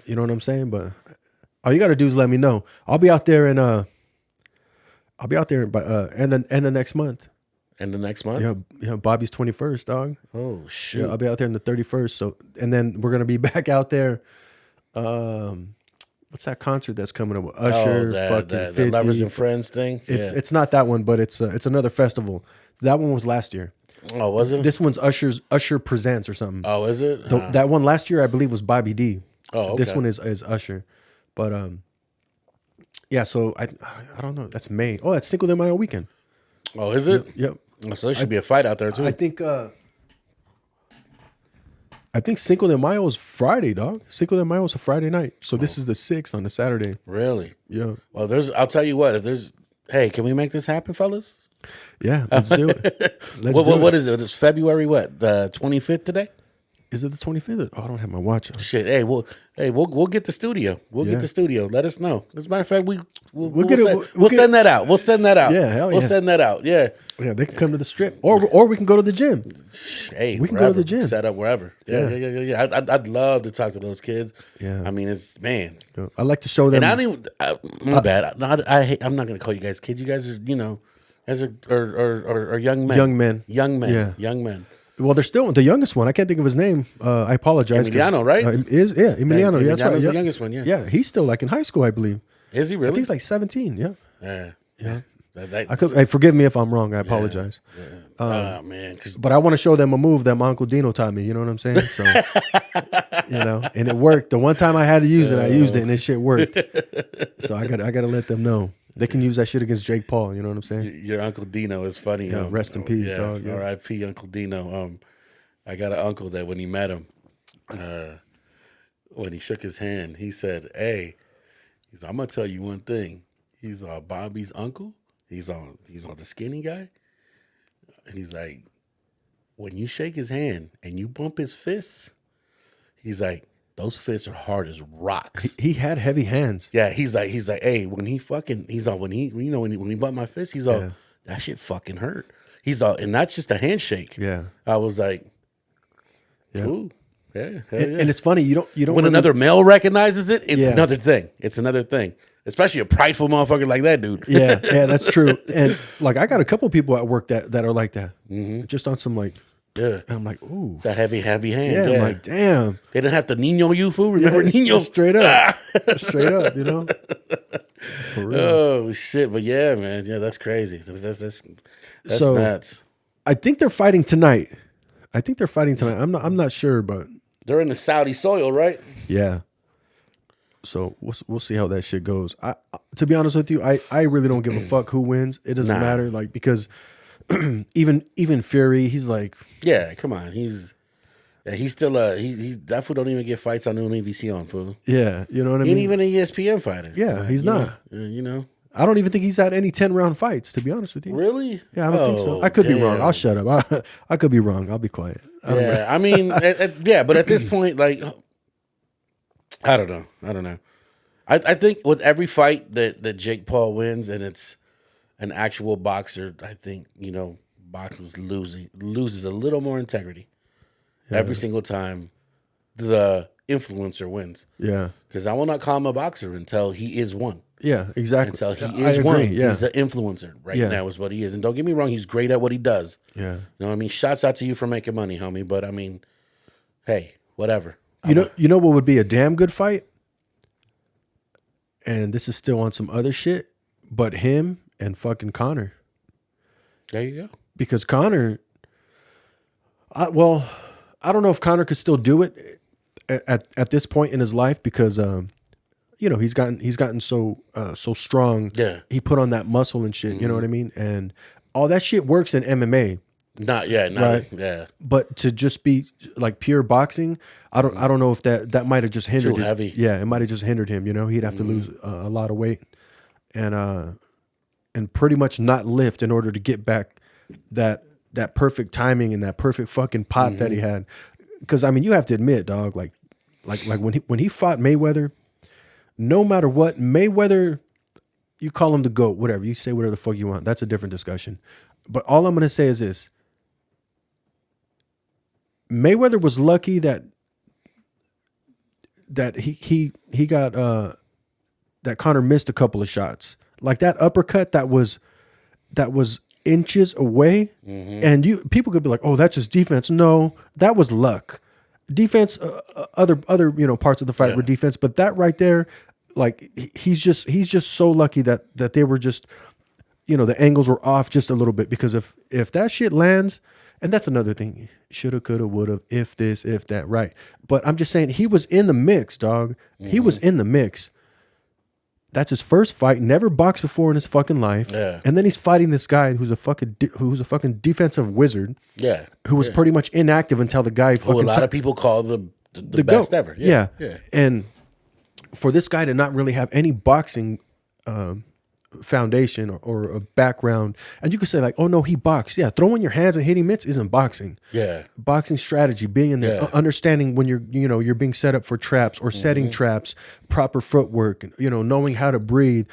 You know what I'm saying? But all you got to do is let me know. I'll be out there by end of next month.
And the next month?
Yeah, Bobby's 21st, dog.
Oh shit.
Yeah, I'll be out there in the 31st. So, and then we're gonna be back out there. What's that concert that's coming up with Usher?
The Lovers and Friends thing.
It's not that one, but it's another festival. That one was last year.
Oh, was it?
This one's Usher Presents or something.
Oh, is it?
That one last year, I believe, was Bobby D.
Oh, okay.
This one is Usher, but yeah. So I don't know. That's May. Oh, that's Cinco de Mayo weekend.
Oh, is it?
Yep.
Oh, so there should be a fight out there too.
I think Cinco de Mayo is Friday, dog. Cinco de Mayo is a Friday night. So this is the 6th on a Saturday.
Really?
Yeah.
Well, I'll tell you what. Hey, can we make this happen, fellas?
Yeah, let's do it.
What is it? It's February what? The 25th today?
Is it the 25th? Oh, I don't have my watch on.
Shit. Hey, we'll get the studio. We'll get the studio. Let us know. As a matter of fact, we'll send that out. We'll send that out.
Yeah, hell yeah.
We'll send that out. Yeah.
Yeah, they can come to the strip, or we can go to the gym.
Hey,
we can go to the gym.
Set up wherever. Yeah. I'd love to talk to those kids.
Yeah.
I mean, it's man.
I like to show them.
And I don't even. My bad. I'm not gonna call you guys kids. You guys are, guys are young men.
Young men.
Yeah. Young men.
Well, they're still the youngest one. I can't think of his name. I apologize.
Emiliano, right?
Emiliano. Yeah, that's right.
Emiliano's the youngest one. Yeah.
Yeah, he's still like in high school, I believe.
Is he
I
really?
think he's like 17. Yeah.
Yeah.
Forgive me if I'm wrong. I apologize.
Oh man,
but I want to show them a move that my Uncle Dino taught me. You know what I'm saying? So, and it worked. The one time I had to use it, I used it, and this shit worked. So I gotta let them know. They can use that shit against Jake Paul. You know what I'm saying?
Your Uncle Dino is funny.
Yeah, rest in peace, dog. Yeah.
R.I.P. Uncle Dino. I got an uncle that when he met him, when he shook his hand, he said, "Hey, I'm gonna tell you one thing. He's Bobby's uncle. He's on the skinny guy, and he's like, when you shake his hand and you bump his fists, he's like, those fists are hard as rocks.
He had heavy hands.
Yeah, he's like, hey, when he bumped my fist, he's all, that shit fucking hurt. He's all, and that's just a handshake.
Yeah,
I was like, cool. Yeah,
and it's funny you don't
when another male recognizes it, it's another thing. It's another thing, especially a prideful motherfucker like that dude.
yeah, that's true. And like I got a couple people at work that are like that, just on some like.
Yeah,
and I'm like, ooh,
it's a heavy hand.
Yeah, I'm like, damn,
they didn't have to Nino you fool. Remember Nino?
Straight up, straight up, you know. For real.
Oh shit! But yeah, man, yeah, that's crazy. That's
so,
nuts.
I think they're fighting tonight. I'm not sure, but
they're in the Saudi soil, right?
Yeah. So we'll see how that shit goes. To be honest with you, I really don't give a fuck who wins. It doesn't matter, like because even Fury, he's like,
yeah, come on, he's still he that fool don't even get fights on EVC on fool.
Yeah, you know what I mean.
He ain't even an ESPN fighter.
Yeah, he's not.
You know.
I don't even think he's had any 10-round fights, to be honest with you.
Really?
Yeah, I don't think so. I could be wrong. I'll shut up. I could be wrong. I'll be quiet.
I mean, but at this point, like, I don't know. I think with every fight that Jake Paul wins and it's an actual boxer, I think, boxers loses a little more integrity. Yeah. Every single time the influencer wins.
Yeah.
Because I will not call him a boxer until he is one.
Yeah, exactly.
Until he is one.
Yeah.
He's an influencer now is what he is. And don't get me wrong, he's great at what he does.
Yeah.
You know what I mean? Shouts out to you for making money, homie. But I mean, hey, whatever.
You know what would be a damn good fight? And this is still on some other shit, but him and fucking Conor.
There you go.
Because Conor, I don't know if Conor could still do it at this point in his life because he's gotten so strong.
Yeah.
He put on that muscle and shit, you know what I mean? And all that shit works in MMA.
Right.
But to just be like pure boxing, I don't know if that might have just hindered
Too heavy.
Yeah, it might have just hindered him, he'd have to lose a lot of weight and pretty much not lift in order to get back that perfect timing and that perfect fucking pop that he had. Cuz I mean, you have to admit, dog, like when he fought Mayweather, no matter what, Mayweather you call him the GOAT, whatever. You say whatever the fuck you want. That's a different discussion. But all I'm going to say is this. Mayweather was lucky that he got that Conor missed a couple of shots. Like that uppercut that was inches away, and people could be like, "Oh, that's just defense." No, that was luck. Defense, other parts of the fight were defense, but that right there, like he's just so lucky that they were just, the angles were off just a little bit, because if that shit lands. And that's another thing. Shoulda, coulda, woulda, if this, if that, right. But I'm just saying, he was in the mix, dog. He was in the mix. That's his first fight. Never boxed before in his fucking life.
Yeah.
And then he's fighting this guy who's a fucking defensive wizard.
Yeah.
Who was pretty much inactive until the guy
Who a lot of people call the best
GOAT.
ever.
Yeah.
Yeah.
And for this guy to not really have any boxing foundation or a background, and you could say like, oh no, he boxed. Yeah, throwing your hands and hitting mitts isn't boxing.
Yeah.
Boxing strategy, being in there, understanding when you're being set up for traps or setting traps, proper footwork, knowing how to breathe,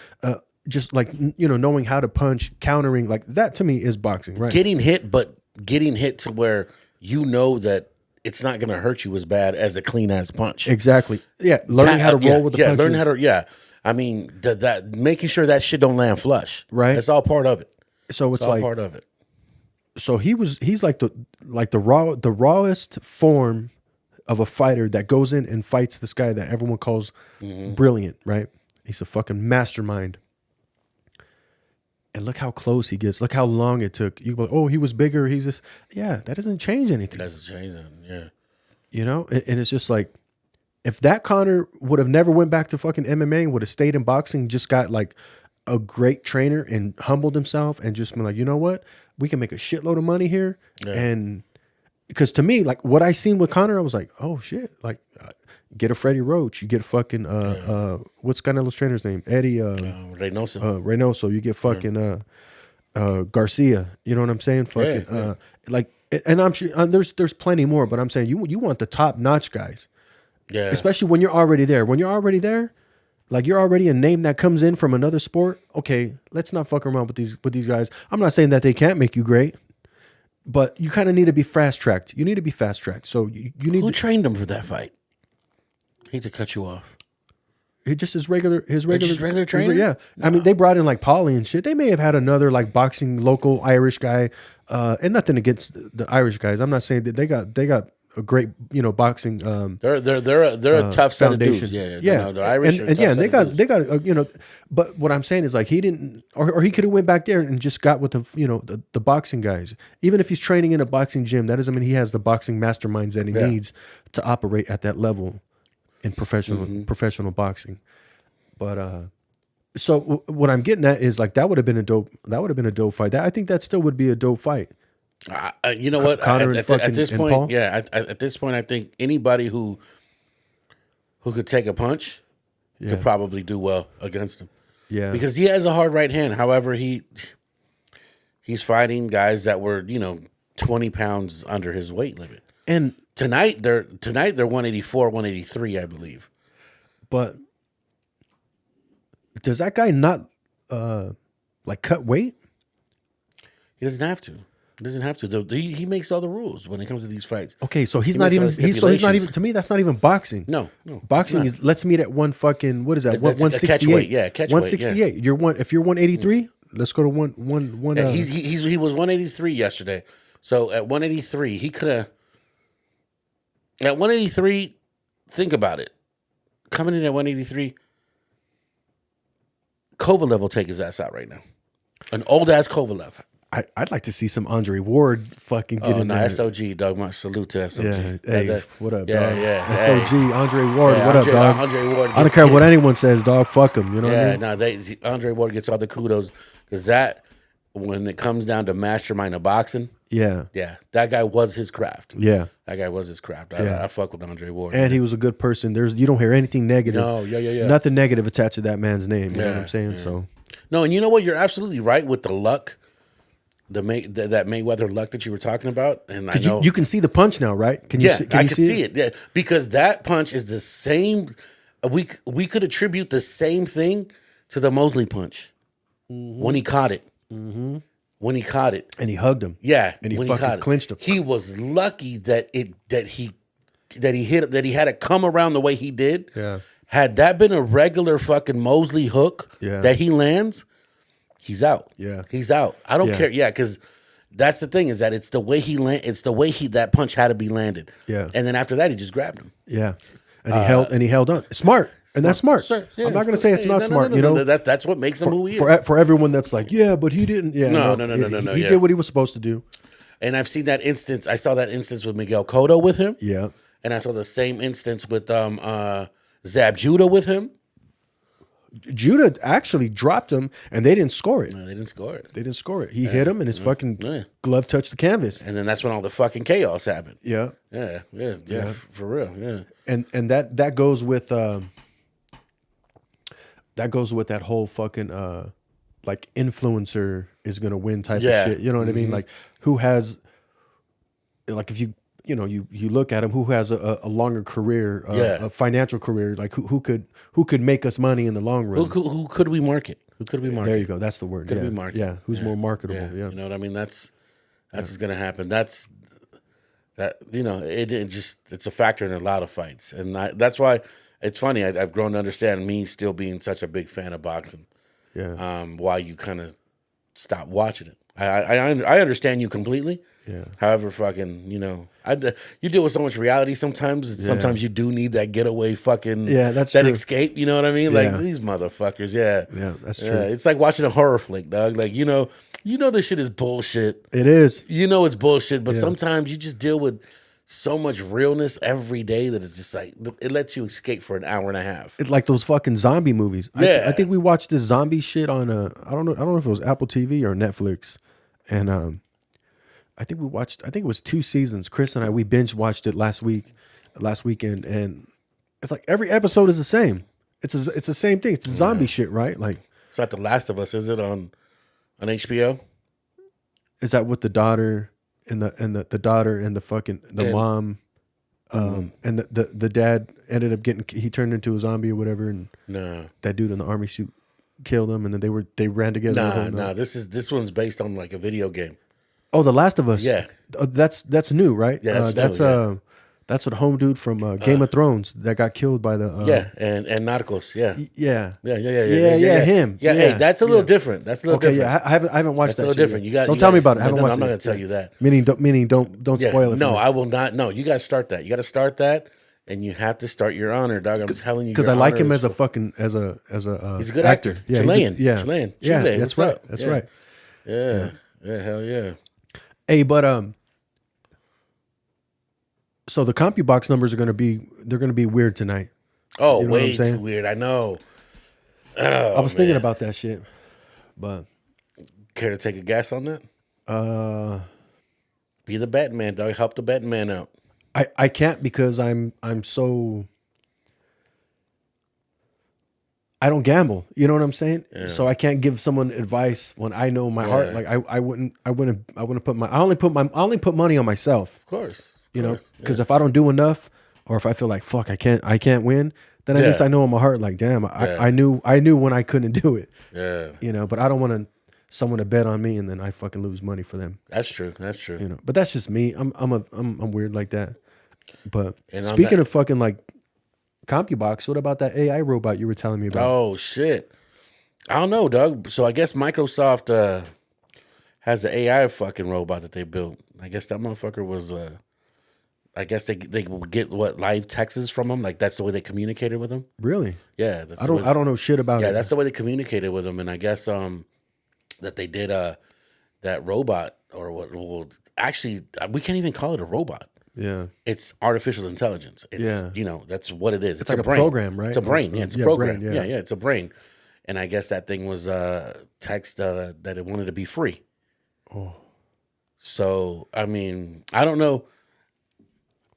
just like knowing how to punch, countering, like that to me is boxing, right?
Getting hit, but getting hit to where that it's not going to hurt you as bad as a clean ass punch.
Exactly. Yeah, learning how to roll with the punches.
Learning how to I mean, that making sure that shit don't land flush.
Right.
That's all part of it.
So it's
all
like
part of it.
So he's like the rawest form of a fighter that goes in and fights this guy that everyone calls brilliant, right? He's a fucking mastermind. And look how close he gets. Look how long it took. You go, oh, he was bigger. He's just, that doesn't change anything.
Doesn't change that,
And it's just like, if that Conor would have never went back to fucking MMA, would have stayed in boxing, just got like a great trainer and humbled himself and just been like, you know what? We can make a shitload of money here.
Yeah.
And because to me, like what I seen with Conor, I was like, oh shit, like get a Freddie Roach, you get fucking what's Canelo's trainer's name? Eddie
Reynoso.
Reynoso. You get fucking Garcia. You know what I'm saying? Fucking like, and I'm sure there's plenty more, but I'm saying you want the top notch guys.
Yeah.
Especially when you're already there. When you're already there, like you're already a name that comes in from another sport. Okay, let's not fuck around with these guys. I'm not saying that they can't make you great, but you kind of need to be fast tracked. You need to be fast tracked. So you need.
Who trained him for that fight? Hate to cut you off.
Just his regular
trainer.
Yeah, I mean they brought in like Paulie and shit. They may have had another like boxing local Irish guy, and nothing against the Irish guys. I'm not saying that they got a great boxing.
They're a tough set of dudes. Yeah. The Irish
and they got But what I'm saying is like he didn't, or he could have went back there and just got with the boxing guys. Even if he's training in a boxing gym, that doesn't mean he has the boxing masterminds that he needs to operate at that level in professional boxing. But so what I'm getting at is like that would have been a dope fight. I think that still would be a dope fight.
You know what?
Conor
At this point,
Paul?
at this point, I think anybody who could take a punch could probably do well against him.
Yeah,
because he has a hard right hand. However, he's fighting guys that were 20 pounds under his weight limit.
And
tonight they're 184, 183, I believe.
But does that guy not like cut weight?
He doesn't have to. He doesn't have to. He makes all the rules when it comes to these fights.
Okay, so he's not even. He's not even. To me, that's not even boxing.
No.
Boxing is let's meet at one fucking. What is that?
That's
168.
Catch weight.
168.
Yeah.
You're one. If you're 183, let's go to one.
Yeah, he was 183 yesterday. So at 183, he could have. At 183, think about it. Coming in at 183, Kovalev will take his ass out right now. An old ass Kovalev.
I'd like to see some Andre Ward fucking get in there.
SOG, dog. My salute to SOG.
Yeah, hey, what up, dog?
Yeah.
SOG, Andre Ward, what up, dog?
Andre Ward.
I don't care what anyone says, dog. Fuck him. You know what I mean?
Andre Ward gets all the kudos because that, when it comes down to mastermind of boxing, that guy was his craft.
Yeah,
that guy was his craft. I fuck with Andre Ward,
and he was a good person. You don't hear anything negative.
No,
nothing negative attached to that man's name. You know what I'm saying? So,
no, and you know what? You're absolutely right with the luck. That Mayweather luck that you were talking about, and I know
you can see the punch now, right? Can you?
I can see it. Yeah, because that punch is the same. We could attribute the same thing to the Mosley punch. when he caught it. When he caught it.
And he hugged him.
Yeah,
And he
when
fucking
caught it.
clinched him.
He was lucky that he hit, that he had it come around the way he did.
Yeah.
Had that been a regular fucking Mosley hook that he lands, he's out.
Yeah.
He's out. I don't
Yeah.
care. Yeah, because that's the thing, is that it's the way that punch had to be landed.
Yeah.
And then after that, he just grabbed him.
Yeah. And he held on. Smart. And that's smart.
Sure, yeah.
I'm not going to say it's
Hey,
not
no,
smart,
no,
you know.
no, that's what makes him who he is.
For everyone that's like, yeah, but he didn't. Yeah,
No.
He
Yeah.
did what he was supposed to do.
And I've seen that instance. I saw that instance with Miguel Cotto with him.
Yeah.
And I saw the same instance with Zab Judah with him.
Judah actually dropped him, and they didn't score it.
No, they didn't score it.
They didn't score it. He hit him, and his fucking
Yeah.
glove touched the canvas.
And then that's when all the fucking chaos happened.
Yeah.
Yeah, for real. Yeah.
And that goes with that whole fucking like influencer is gonna win type
Yeah.
of shit. You know what I mean? Like who has, like, if you look at him, who has a longer career, a financial career, like who could make us money in the long run.
Who could we market? Who could we market?
There you go. That's the word.
Could
yeah.
we market?
Yeah. Who's more marketable? Yeah.
You know what I mean? That's what's gonna happen. It's a factor in a lot of fights, and that's why it's funny. I've grown to understand, me still being such a big fan of boxing.
Yeah.
Why you kind of stop watching it. I understand you completely.
Yeah.
However, fucking, you deal with so much reality sometimes. Sometimes you do need that getaway fucking
that's
that
true.
escape. You know what I mean?
Yeah.
Like these motherfuckers. Yeah.
Yeah, that's true.
It's like watching a horror flick, dog. Like, this shit is bullshit.
It is.
It's bullshit, but sometimes you just deal with so much realness every day that it's just like, it lets you escape for an hour and a half.
It's like those fucking zombie movies.
Yeah.
I think we watched this zombie shit on I don't know if it was Apple TV or Netflix, and I think it was 2 seasons. Chris and we binge watched it last weekend, and it's like every episode is the same. It's the same thing. It's zombie shit, right? Like,
It's not The Last of Us, is it on HBO?
is that with the daughter and the daughter and the fucking mom, and the dad ended up he turned into a zombie or whatever, and
No.
that dude in the army suit killed him, and then they ran together. the whole
Nah.
night.
This one's based on like a video game.
Oh, The Last of Us.
Yeah.
That's new, right?
Yeah, that's new,
that's what home dude from Game of Thrones that got killed by the
and Narcos. Yeah.
yeah.
Him.
Yeah,
Hey, that's a little different. That's a little
Okay,
different.
yeah, I haven't watched
That's a
that.
little
shit
different.
yet. Don't tell me about it. I haven't watched
I'm not
it.
gonna tell you that.
Meaning don't
Yeah,
spoil it.
no,
for me.
I will not. No, you gotta start that. You gotta start that, and you have to start your honor, dog. I'm telling you,
because
your
I like
honor
him
is-
as a fucking as a
He's a good
actor.
actor.
Yeah,
Chilean.
yeah,
Chilean.
Yeah,
Chile,
that's
what's
right.
up?
That's
Yeah.
right.
Yeah, hell yeah.
Hey, but so the CompuBox numbers are gonna be weird tonight.
Oh,
You know what I'm
way too
saying?
weird. I know.
I was thinking about that shit, but
Care to take a guess on that? Be the betting man, dog. Help the betting man out.
I can't because I'm so I don't gamble. You know what I'm saying? So I can't give someone advice when I know in my heart. Like I wouldn't put I only put money on myself.
Of course.
You know, because if I don't do enough, or if I feel like fuck, I can't win, then at least I know in my heart, like, damn, I knew when I couldn't do it.
Yeah,
You know, but I don't want someone to bet on me and then I fucking lose money for them.
that's true. That's true.
You know, but that's just me. I'm weird like that. But
And on
speaking
that-
of fucking like CompuBox, what about that AI robot you were telling me about?
Oh shit! I don't know, Doug. So I guess Microsoft has an AI fucking robot that they built. I guess that motherfucker was. I guess they would get live texts from him. Like that's the way they communicated with him.
Really?
Yeah, that's
I
the way-
don't know shit about
Yeah,
it.
that's the way they communicated with him. And I guess that they did that robot or what? Well, actually, we can't even call it a robot.
Yeah.
It's artificial intelligence. It's that's what it is. It's
like a
brain.
program, right?
It's a brain. Yeah, it's a
Yeah,
program.
brain,
yeah.
yeah.
It's a brain. And I guess that thing was text that it wanted to be free.
Oh.
So I mean, I don't know.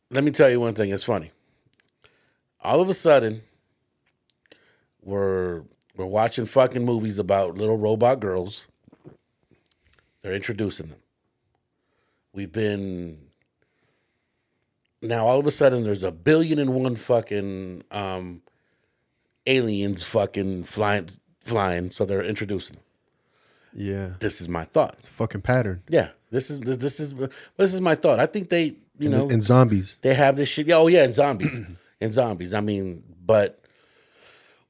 Let me tell you one thing. It's funny. All of a sudden, we're watching fucking movies about little robot girls. They're introducing them. We've been now all of a sudden there's 1,000,000,001 fucking aliens fucking flying, so they're introducing them.
Yeah.
This is my thought.
It's a fucking pattern.
Yeah, this is my thought. I think they,
And zombies.
they have this shit. Yeah, oh yeah, and zombies, and zombies. I mean, but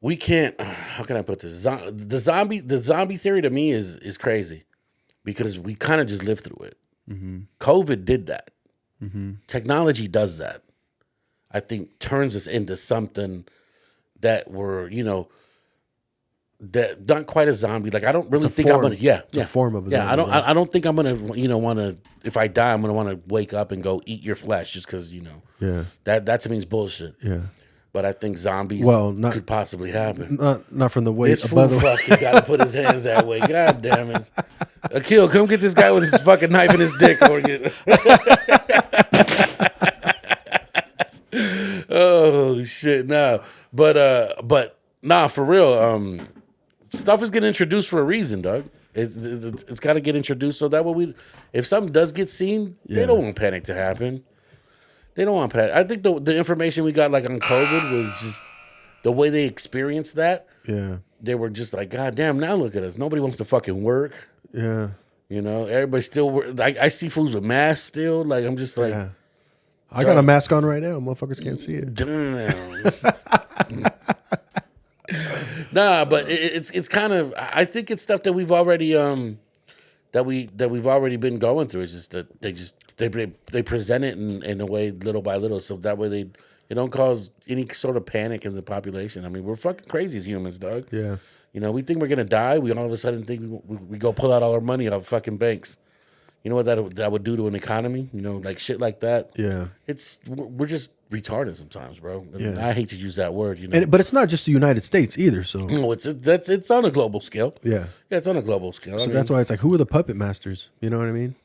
we can't. How can I put this? The zombie theory to me is crazy because we kind of just lived through it. COVID did that. Technology does that. I think turns us into something that we're, that not quite a zombie. Like I don't really think I'm gonna. Yeah,
It's a form of a
yeah.
zombie.
I don't think I'm gonna. Want to. If I die, I'm gonna want to wake up and go eat your flesh just because
Yeah.
that to me is bullshit.
Yeah.
But I think zombies could possibly happen.
Not from the way.
This fool fucking got to put his hands that way. God damn it. Akil, come get this guy with his fucking knife in his dick. Oh, shit. No. But nah, for real. Stuff is getting introduced for a reason, Doug. It's got to get introduced so that way if something does get seen, they don't want panic to happen. They don't want panic. I think the information we got like on COVID was just the way they experienced that.
Yeah.
They were just like, God damn, now look at us. Nobody wants to fucking work.
Yeah.
Everybody still I see fools with masks still. Like, I'm just like,
Yeah. I got a mask on right now. Motherfuckers can't see it.
damn. Nah, but it's kind of, I think it's stuff that we've already that we've already been going through. It's just that they present it in a way little by little, so that way it don't cause any sort of panic in the population. I mean, we're fucking crazy as humans, dog.
Yeah.
We think we're gonna die. We all of a sudden think we go pull out all our money off fucking banks. You know what that would do to an economy? Like shit like that.
Yeah.
We're just retarded sometimes, bro. I mean,
Yeah.
I hate to use that word.
But it's not just the United States either. So
No, it's on a global scale.
yeah.
Yeah, it's on a global scale.
So that's why it's like, who are the puppet masters? You know what I mean?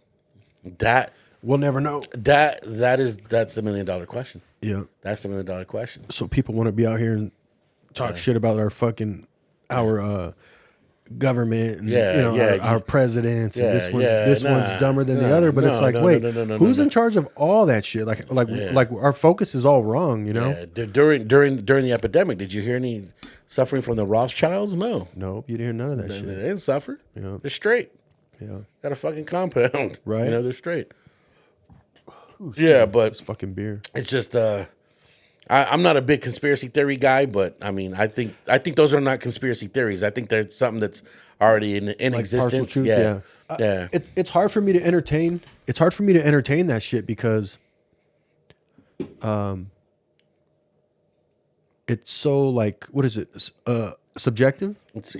that
We'll never know.
that's the $1 million question.
Yeah.
That's the $1 million question.
So people want to be out here and talk shit about our government and our presidents and this one's dumber than the other, but it's like, wait, who's in charge of all that shit? Like our focus is all wrong,
Yeah. During the epidemic, did you hear any suffering from the Rothschilds? No.
No, you didn't hear none of that
They
shit.
didn't suffer.
Yeah.
They're straight.
Yeah.
Got a fucking compound.
Right.
They're straight. Yeah, but
It's fucking beer.
it's just I'm not a big conspiracy theory guy, but I mean I think those are not conspiracy theories. I think they're something that's already in
Partial
existence.
truth,
Yeah.
yeah.
Yeah.
It's hard for me to entertain. It's hard for me to entertain that shit because, it's so like, what is it? Subjective
It's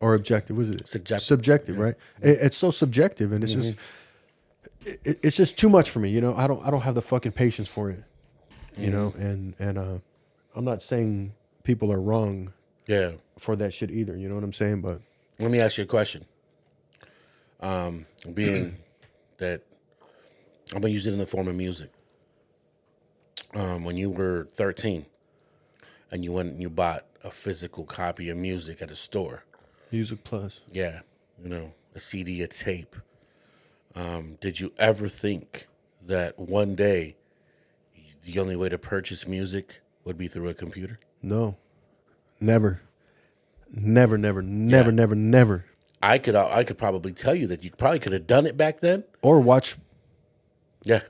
or objective? What is it?
Subjective.
Subjective, right? It's so subjective, and it's just, it's just too much for me. I don't have the fucking patience for it. And I'm not saying people are wrong
yeah.
for that shit either. You know what I'm saying? But
Let me ask you a question. Being that I'm gonna use it in the form of music. When you were 13 and you went and you bought a physical copy of music at a store,
Music Plus.
yeah, a CD, a tape. Did you ever think that one day the only way to purchase music would be through a computer?
No, never. Never.
I could probably tell you that you probably could have done it back then.
Or watch
Yeah,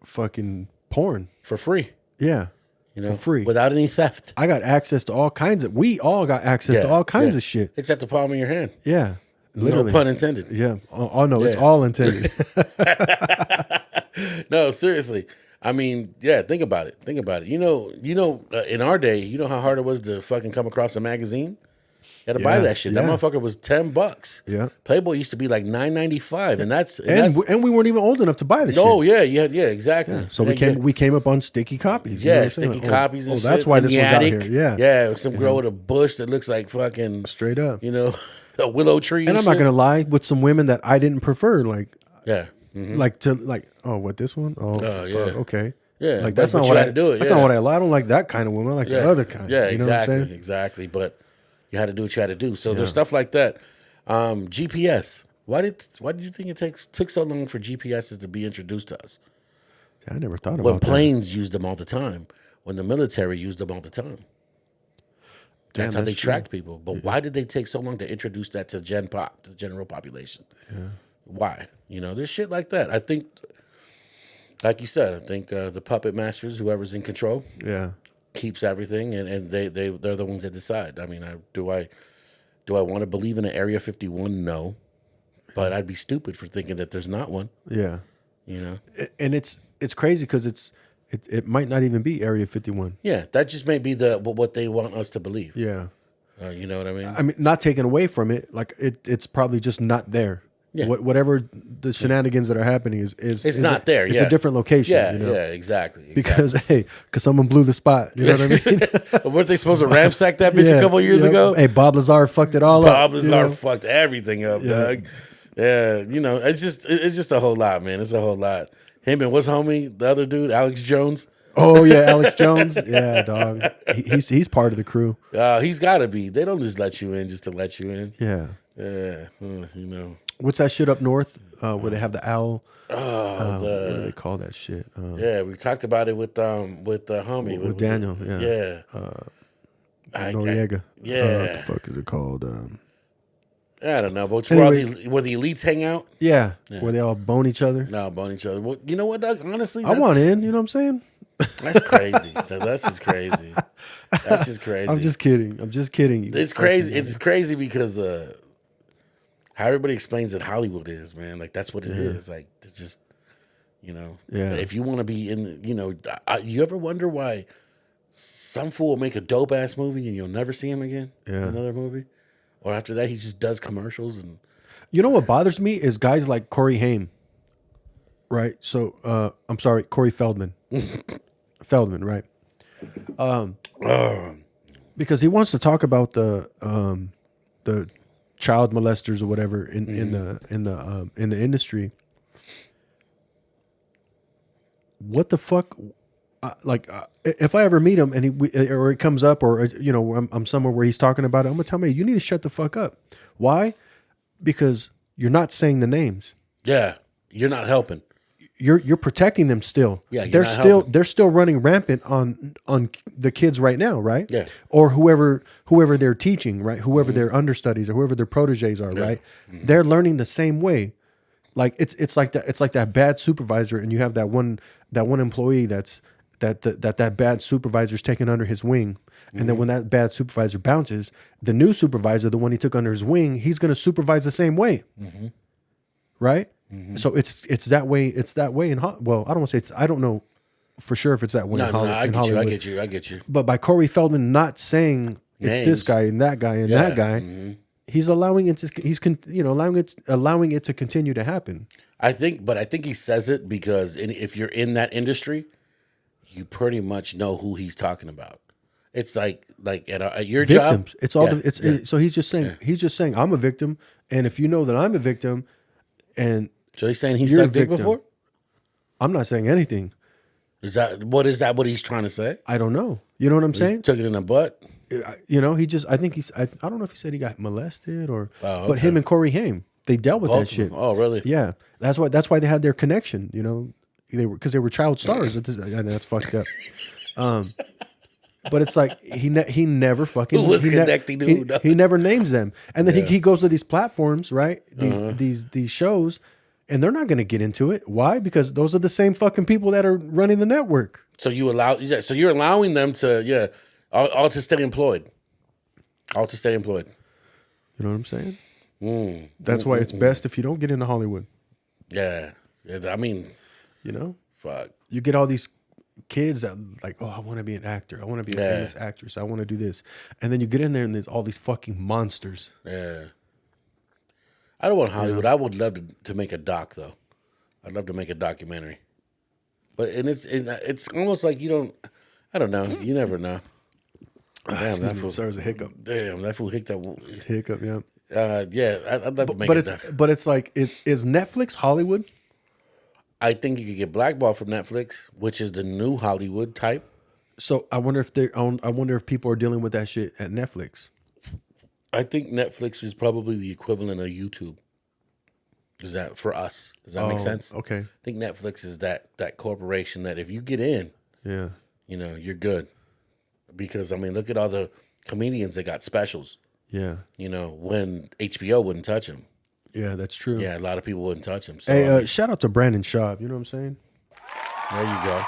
fucking porn.
for free.
Yeah, for free.
without any theft.
I got access to all kinds of. We all got access to all kinds of shit.
It's at the palm of your hand.
Yeah, literally.
No pun intended.
Yeah. Oh no, it's
Yeah.
all intended.
No, seriously. I mean, yeah. Think about it. In our day, you know how hard it was to fucking come across a magazine. You had to buy
Yeah,
that shit. That
yeah.
motherfucker was $10.
Yeah.
Playboy used to be like $9.95, and that's
and we weren't even old enough to buy the
oh
shit.
yeah, exactly.
So we came up on sticky copies. You know
Yeah,
what I'm saying?
sticky
Like,
copies. And
oh, that's
shit
why
in
this
the
one's out
attic.
here. Yeah,
yeah. Some girl with a bush that looks like fucking
straight up.
a willow tree.
And I'm not
shit.
gonna lie, with some women that I didn't prefer, like
Yeah.
what, this one? Oh,
Oh,
fuck,
yeah.
okay.
Yeah,
Like
but
that's not
you
what
had
I
to do it,
That's
yeah.
not what I like. I don't like that kind of woman. I like the other kind.
Yeah,
you know
exactly,
what I'm saying?
exactly. But you had to do what you had to do. So there's stuff like that. GPS. Why did you think it took so long for GPSs to be introduced to us?
I never thought
When
about that.
planes used them all the time. When the military used them all the time. That's how
Damn,
they
that's true.
tracked people. But why did they take so long to introduce that to Gen Pop, to the general population? Why? You know, there's shit like that. I think, like you said, I think the puppet masters, whoever's in control,
Yeah.
keeps everything, and they're the ones that decide. I mean, do I want to believe in an Area 51? No, but I'd be stupid for thinking that there's not one.
Yeah.
You know?
And it's crazy because it might not even be Area 51.
Yeah, that just may be what they want us to believe.
Yeah.
You know what I mean?
I mean, not taken away from it. Like it's probably just not there.
Yeah.
Whatever the shenanigans that are happening is
not there.
It's
Yeah.
a different location.
Yeah,
you know?
yeah, exactly.
Because because someone blew the spot. You know what I mean?
Weren't they supposed to ransack that bitch a couple years ago?
Hey, Bob Lazar fucked it all up.
Bob Lazar
you know?
fucked everything up, dog. Yeah, you know, it's just a whole lot, man. It's a whole lot. Him and what's homie, the other dude, Alex Jones.
Oh yeah, Alex Jones. Yeah, dog. He's part of the crew.
He's got to be. They don't just let you in just to let you in.
Yeah.
Yeah, you know.
What's that shit up north where they have the owl?
Oh,
What do they call that shit?
yeah, we talked about it with the homie
with Daniel. Yeah.
Yeah.
Noriega.
Yeah.
What the fuck is it called?
I don't know, but it's
Anyways.
where the elites hang out.
Yeah, where they all bone each other.
No, bone each other. Well, you know what, Doug? Honestly,
I want in. You know what I'm saying?
That's crazy. That's just crazy. That's just crazy.
I'm just kidding. You
It's crazy. It's crazy because how everybody explains that Hollywood is, man. Like that's what it is. Like they're just, you know.
Yeah.
If you want to be in, you know, you ever wonder why some fool will make a dope ass movie and you'll never see him again?
Yeah.
In another movie, or after that he just does commercials and.
You know what bothers me is guys like Corey Haim. Right. So I'm sorry, Corey Feldman. Feldman, right? Because he wants to talk about the child molesters or whatever in the industry. What the fuck? If I ever meet him and he comes up or you know I'm somewhere where he's talking about it, I'm gonna tell him, hey, you need to shut the fuck up. Why? Because you're not saying the names.
Yeah, you're not helping.
You're protecting them still.
Yeah, you're
they're
not
still
helping.
they're still running rampant on the kids right now, right?
Yeah.
Or whoever they're teaching, right? Whoever their understudies or whoever their proteges are, right? They're learning the same way. Like it's like that bad supervisor, and you have that one employee that bad supervisor's taken under his wing, and then when that bad supervisor bounces, the new supervisor, the one he took under his wing, he's going to supervise the same way, right? So it's that way. It's that way in well, I don't want to say it's. I don't know for sure if it's that way in Hollywood.
I get you.
But by Corey Feldman not saying it's
Names.
this guy and that guy and that guy, he's allowing it to allowing it to continue to happen.
I think he says it because if you're in that industry, you pretty much know who he's talking about. It's like at your
Victims.
job.
It's all
Yeah,
so he's just saying I'm a victim, and if you know that I'm a victim, and
So he's saying he
You're a
sucked dick
victim.
before?
I'm not saying anything.
Is that what he's trying to say?
I don't know. You know what I'm saying?
Took it in the butt?
You know, I don't know if he said he got molested or,
Oh,
but
okay.
him and Corey Haim, they dealt with
Both
that
of
shit.
them. Oh, really?
Yeah, that's why they had their connection. You know, because they were child stars. And that's fucked up. But it's like he never fucking
Who was
he
connecting to who, though?
he never names them, and then he goes to these platforms, right? These shows, and they're not going to get into it. Why? Because those are the same fucking people that are running the network.
So you're allowing them to all to stay employed. All to stay employed.
You know what I'm saying? That's why it's best if you don't get into Hollywood.
Yeah. I mean,
You know,
fuck.
you get all these kids that like, oh, I want to be an actor. I want to be a
Yeah.
famous actress. I want to do this. And then you get in there and there's all these fucking monsters.
Yeah. I don't want Hollywood. I would love to make a doc though. I'd love to make a documentary. But it's almost like you don't. I don't know. You never know. Damn, that fool.
Sorry, it was a hiccup.
Damn, that fool hicked up.
Hiccup, yeah.
Yeah, I'd love to make
But
it.
it's like, is Netflix Hollywood?
I think you could get blackballed from Netflix, which is the new Hollywood type.
So I wonder if people are dealing with that shit at Netflix.
I think Netflix is probably the equivalent of YouTube. Is that for us? Does that make sense?
Okay.
I think Netflix is that corporation that if you get in,
Yeah.
you're good. Because I mean, look at all the comedians that got specials.
Yeah.
You know, when HBO wouldn't touch them.
Yeah, that's true.
Yeah, a lot of people wouldn't touch them. So
Hey,
I mean,
shout out to Brandon Schaub. You know what I'm saying?
there you go.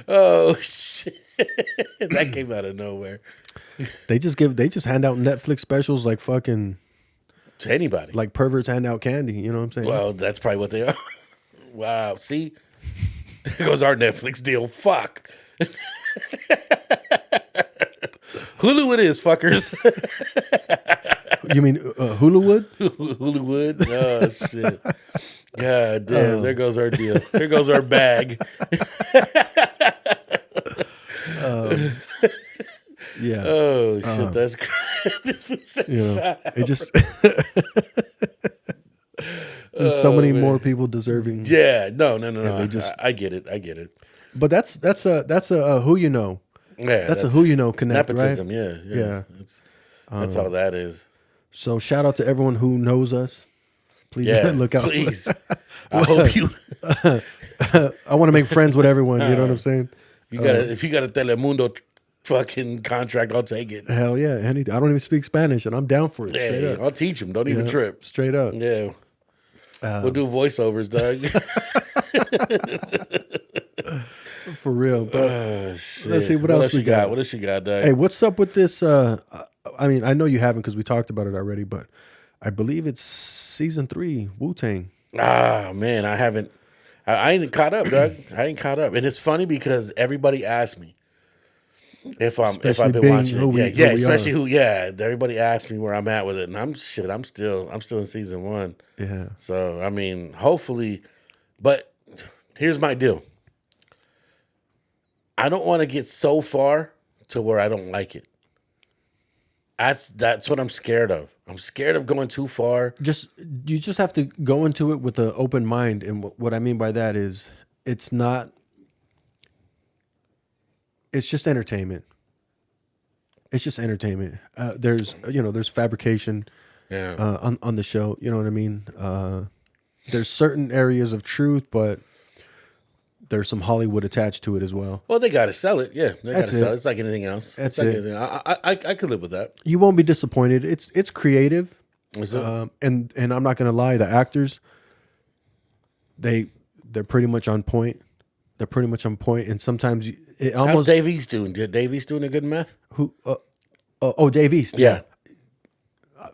Oh shit! That came out of nowhere.
They just hand out Netflix specials like fucking
To anybody.
like perverts hand out candy. You know what I'm saying?
Well, that's probably what they are. Wow. See, there goes our Netflix deal. Fuck. Hulu it is, fuckers.
You mean Huluwood?
Huluwood. Oh shit. God damn. There goes our deal. There goes our bag.
Yeah.
Oh shit. That's this was a
You know,
shot.
it just there's so many more people deserving.
Yeah. No.
they just-
I get it. I get it.
But that's a who you know.
Yeah.
That's a who you know connect,
nepotism.
right?
Yeah.
Yeah.
That's all that is.
So shout out to everyone who knows us. Please
Yeah.
look out.
Please. I hope you.
I want to make friends with everyone. You know what I'm saying?
You got if you got a Telemundo fucking contract, I'll take it.
Hell yeah. I don't even speak Spanish, and I'm down for it. Straight
Hey,
up.
I'll teach them. Don't even
Yeah,
trip.
Straight up.
Yeah. We'll do voiceovers, Doug.
For real. But
Oh, shit.
let's see what else we got.
What else you got, Doug?
hey, what's up with this? I mean, I know you haven't because we talked about it already, but I believe it's season 3, Wu-Tang.
Ah, man, I haven't. I ain't caught up, Doug. I ain't caught up, and it's funny because everybody asks me if I've
Especially
been
being
watching
who
it.
we-
Yeah,
who we
especially
are.
who. Yeah, everybody asks me where I'm at with it, and I'm still in season 1.
Yeah.
So I mean, hopefully, but here's my deal. I don't want to get so far to where I don't like it. That's what I'm scared of. I'm scared of going too far.
You just have to go into it with an open mind, and what I mean by that is it's just entertainment. It's just entertainment. There's fabrication
Yeah.
on the show. You know what I mean? There's certain areas of truth, but there's some Hollywood attached to it as well.
Well, they got to sell it. Yeah, they got
That's
to sell
it.
it. It's like anything else.
That's
it's like
it.
anything. I could live with that.
You won't be disappointed. It's creative,
Is it?
and I'm not gonna lie. The actors, they're pretty much on point. They're pretty much on point, and sometimes it
How's
almost
Dave East doing? Did Dave East doing a good meth?
Dave East.
Yeah.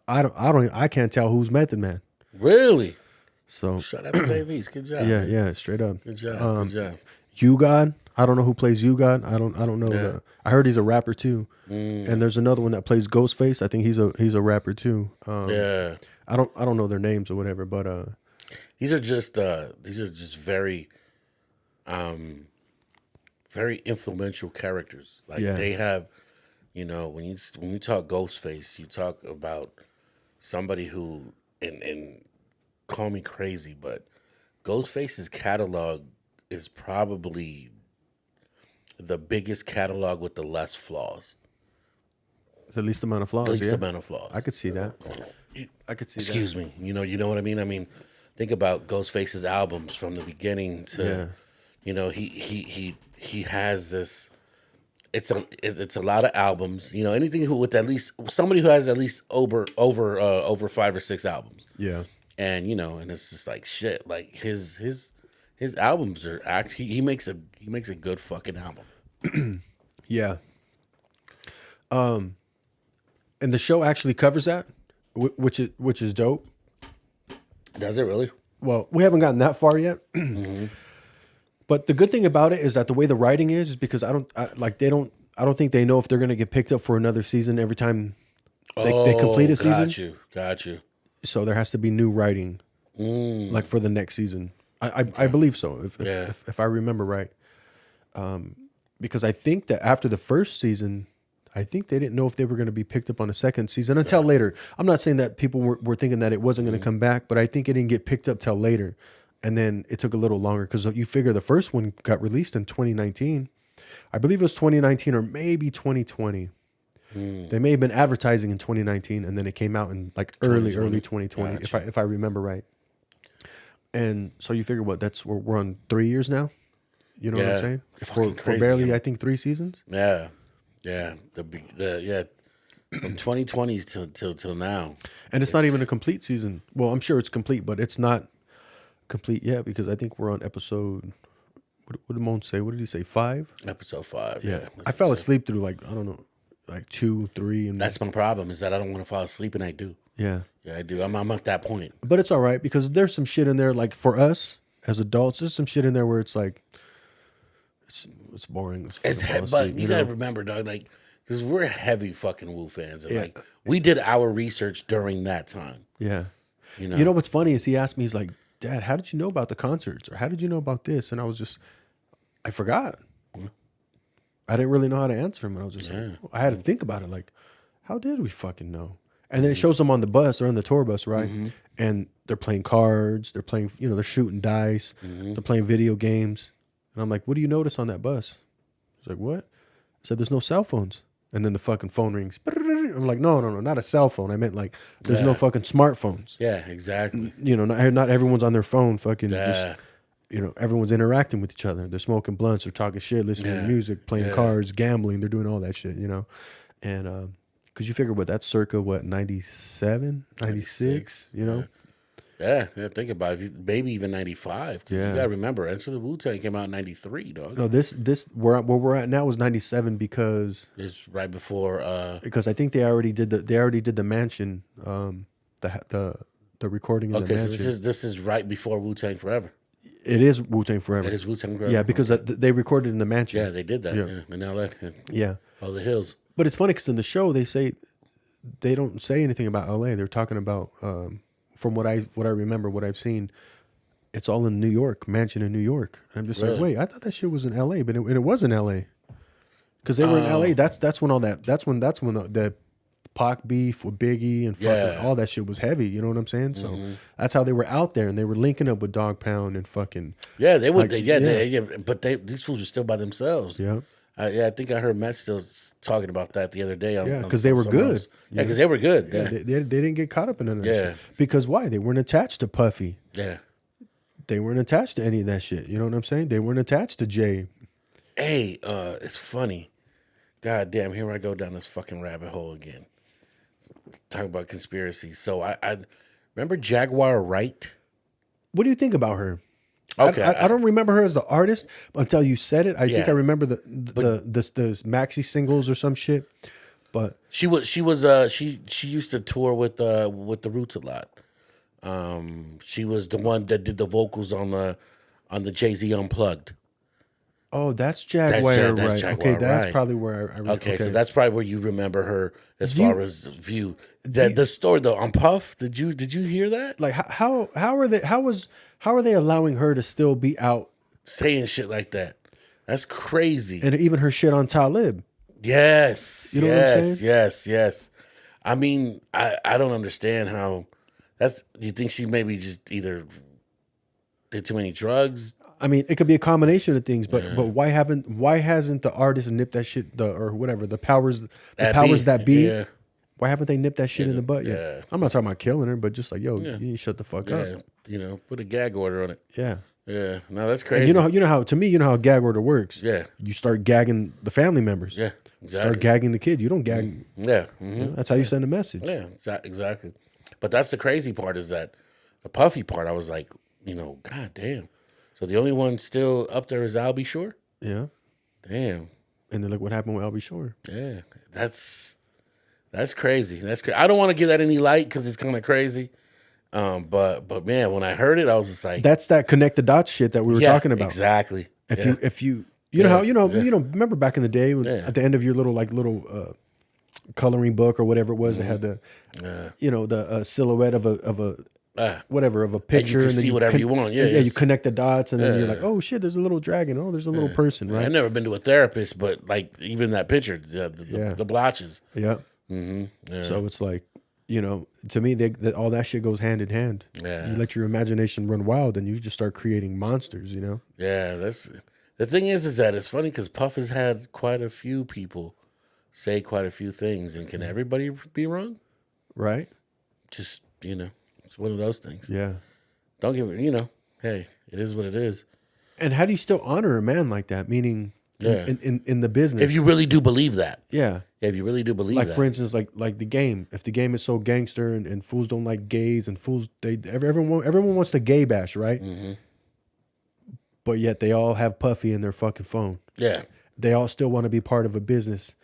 I can't tell who's Method Man.
Really?
So
Shout out to Dave East. Good job.
yeah, straight up.
Good job. Good job.
U-God. I don't know who plays U-God. I don't know.
Yeah.
I heard he's a rapper too. And there's another one that plays Ghostface. I think he's a rapper too.
Yeah.
I don't know their names or whatever, but
These are just very very influential characters. Like
Yeah.
they have, when you talk Ghostface, you talk about somebody who and call me crazy, but Ghostface's catalog is probably the biggest catalog with the less flaws.
the least amount of flaws.
The least
yeah.
amount of flaws.
I could see that. I could see that.
Excuse me. You know what I mean? I mean, think about Ghostface's albums from the beginning to, he has this. It's a lot of albums. Anything with at least somebody who has at least over 5 or 6 albums.
Yeah.
And and it's just like shit. Like his albums are he makes a good fucking album.
Yeah. And the show actually covers that, which is dope.
Does it really?
Well, we haven't gotten that far yet. But the good thing about it is that the way the writing is because I don't think they know if they're going to get picked up for another season every time they complete a season.
Got you.
So there has to be new writing, like for the next season. I believe so, if I remember right. Because I think that after the first season, I think they didn't know if they were going to be picked up on a second season until later. I'm not saying that people were thinking that it wasn't going to come back, but I think it didn't get picked up till later. And then it took a little longer because you figure the first one got released in 2019. I believe it was 2019 or maybe 2020. They may have been advertising in 2019, and then it came out in like early 2020,
Gotcha.
if I remember right. And so you figure we're on 3 years now. You know what I'm
Yeah.
saying?
Fucking
For
crazy,
barely,
yeah.
I think 3 seasons.
Yeah, yeah, from 2020s till now.
And it's not even a complete season. Well, I'm sure it's complete, but it's not complete yet because I think we're on episode. What did Moan say? What did he say? 5?
Episode 5.
Yeah.
Yeah,
I fell asleep through like, I don't know, like 2, 3. And
That's my problem is that I don't want to fall asleep, and I do.
yeah.
Yeah, I do. I'm at that point.
But it's all right because there's some shit in there. Like for us as adults, there's some shit in there where it's like, it's boring.
It's
fucking fall
but
asleep,
you
know?
gotta remember, dog, like, because we're heavy fucking Wu fans, and
Yeah.
like we did our research during that time.
Yeah.
You know,
You know what's funny is he asked me, he's like, Dad, how did you know about the concerts? Or how did you know about this? And I was just, I forgot. I didn't really know how to answer him. And I was just like, I had to think about it. Like, how did we fucking know? And then it shows them on the bus, they're on the tour bus, right? And they're playing cards, they're playing, they're shooting dice, they're playing video games. And I'm like, what do you notice on that bus? He's like, what? I said, there's no cell phones. And then the fucking phone rings. I'm like, no, not a cell phone. I meant like, there's no fucking smartphones.
yeah, exactly.
Not everyone's on their phone fucking
Yeah.
just, everyone's interacting with each other. They're smoking blunts, they're talking shit, listening to music, playing cards, gambling, they're doing all that shit, And because you figure that's circa 97, 96,
Yeah, think about it. Maybe even 95. Because
Yeah.
you gotta remember, Enter the Wu-Tang came out in 93, dog.
No, this where we're at now is 97 because
It's right before.
I think they already did the Mansion, the recording of the
Okay, so
Mansion.
this is right before Wu-Tang Forever.
It is Wu-Tang Forever.
It is Wu-Tang Forever.
Yeah, because they recorded in the Mansion.
Yeah, they did that. Yeah. In LA.
Yeah.
All the hills.
But it's funny because in the show they say they don't say anything about LA. They're talking about from what I remember, what I've seen, it's all in New York, Mansion in New York. And I'm just like,
Really?
wait, I thought that shit was in LA, but it was in LA because they were in LA. That's when the Pac beef with Biggie and fucking
Yeah.
all that shit was heavy. You know what I'm saying? So that's how they were out there, and they were linking up with Dog Pound and fucking
Yeah, they would.
Like,
But these fools were still by themselves.
yeah.
I think I heard Matt still talking about that the other day.
Yeah, 'cause they were good.
Else. Yeah, because they were good.
Yeah,
Yeah,
they didn't get caught up in none of that
Yeah.
shit. Because why? They weren't attached to Puffy.
yeah.
They weren't attached to any of that shit. You know what I'm saying? They weren't attached to Jay.
Hey, it's funny. God damn, here I go down this fucking rabbit hole again. Talk about conspiracy. So I remember Jaguar Wright.
What do you think about her?
Okay,
I don't remember her as the artist until you said it. I think
Yeah.
I remember the maxi singles or some shit. But
she used to tour with the Roots a lot. She was the one that did the vocals on the Jay-Z Unplugged.
oh, that's Jaguar,
that's
right?
Jaguar,
Okay, that's
right.
probably where I
Okay, so that's probably where you remember her as far as view. The story though on Puff, did you hear that?
like how are they allowing her to still be out
Saying shit like that. That's crazy.
and even her shit on Talib?
Yes.
You know what I'm
yes,
saying?
yes. I mean, I don't understand how that's you think she maybe just either did too many drugs.
I mean, it could be a combination of things, but why hasn't the artist nipped that shit or whatever the powers that be?
Yeah.
Why haven't they nipped that shit in the butt yet?
Yeah.
I'm not talking about killing her, but just like, yo, you need to shut the fuck
Yeah.
up.
You know, put a gag order on it.
Yeah.
Yeah. No, that's
And
crazy.
you know how to me, you know how a gag order works.
Yeah.
You start gagging the family members.
Yeah.
Start
Exactly.
gagging the kids. You don't gag.
Yeah. Mm-hmm.
That's how you send a message.
Yeah, exactly. But that's the crazy part is that the Puffy part, I was like, God damn. So the only one still up there is Al B. Shore?
Yeah.
Damn.
And then look what happened with Albie Shore.
Yeah. That's crazy. That's crazy. I don't want to give that any light because it's kind of crazy. But man, when I heard it, I was just like,
That's that connect the dots shit that we were talking about.
Exactly.
If you know how remember back in the day when at the end of your little coloring book or whatever it was, it had the the silhouette of a picture,
could see whatever you want. Yeah,
you
it's-
connect the dots, and then you're like, oh shit, there's a little dragon. Oh, there's a little person, right?
I've never been to a therapist, but like even that picture, the blotches.
Yeah.
Yeah.
So it's like, to me, all that shit goes hand in hand.
Yeah.
You let your imagination run wild, and you just start creating monsters.
Yeah, that's the thing is that it's funny because Puff has had quite a few people say quite a few things, and can everybody be wrong?
Right?
Just it's one of those things.
Yeah.
Don't give it. Hey, it is what it is.
And how do you still honor a man like that? Meaning,
Yeah.
in the business,
If you really do believe that.
yeah.
Yeah, if you really do believe
Like
that.
for instance, like the game. If the game is so gangster and fools don't like gays and fools everyone wants to gay bash, right?
Mm-hmm.
But yet they all have Puffy in their fucking phone.
Yeah.
They all still want to be part of a business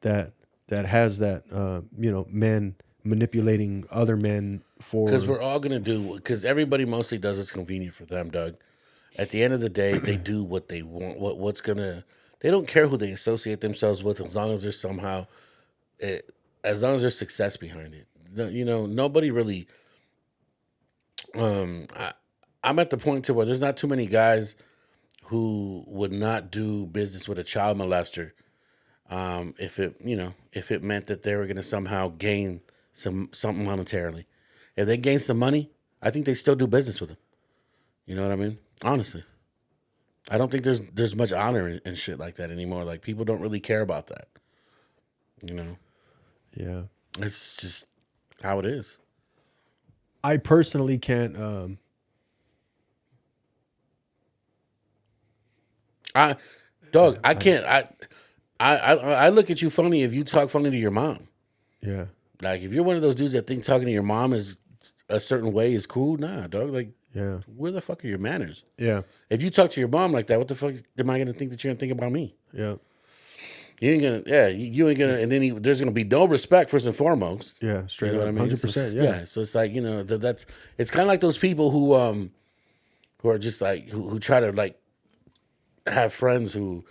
that has that men manipulating other men for
Because we're all going to do, because everybody mostly does what's convenient for them, Doug. At the end of the day, they do what they want, what's going to, they don't care who they associate themselves with as long as there's somehow, as long as there's success behind it. Nobody really, I'm at the point to where there's not too many guys who would not do business with a child molester if it meant that they were going to somehow gain something monetarily. If they gain some money, I think they still do business with them. You know what I mean? Honestly, I don't think there's much honor in shit like that anymore. Like people don't really care about that.
Yeah.
It's just how it is.
I personally can't.
I can't. I look at you funny if you talk funny to your mom.
Yeah.
Like if you're one of those dudes that think talking to your mom is a certain way is cool, nah, dog. Like,
Yeah.
where the fuck are your manners?
Yeah.
If you talk to your mom like that, what the fuck am I gonna think that you're gonna think about me?
Yeah.
You ain't gonna, you ain't gonna, and then there's gonna be no respect first and foremost.
Yeah. Straight
You know
up.
what I mean?
100%.
So,
Yeah.
So it's like that's it's kind of like those people who are just like who try to like have friends who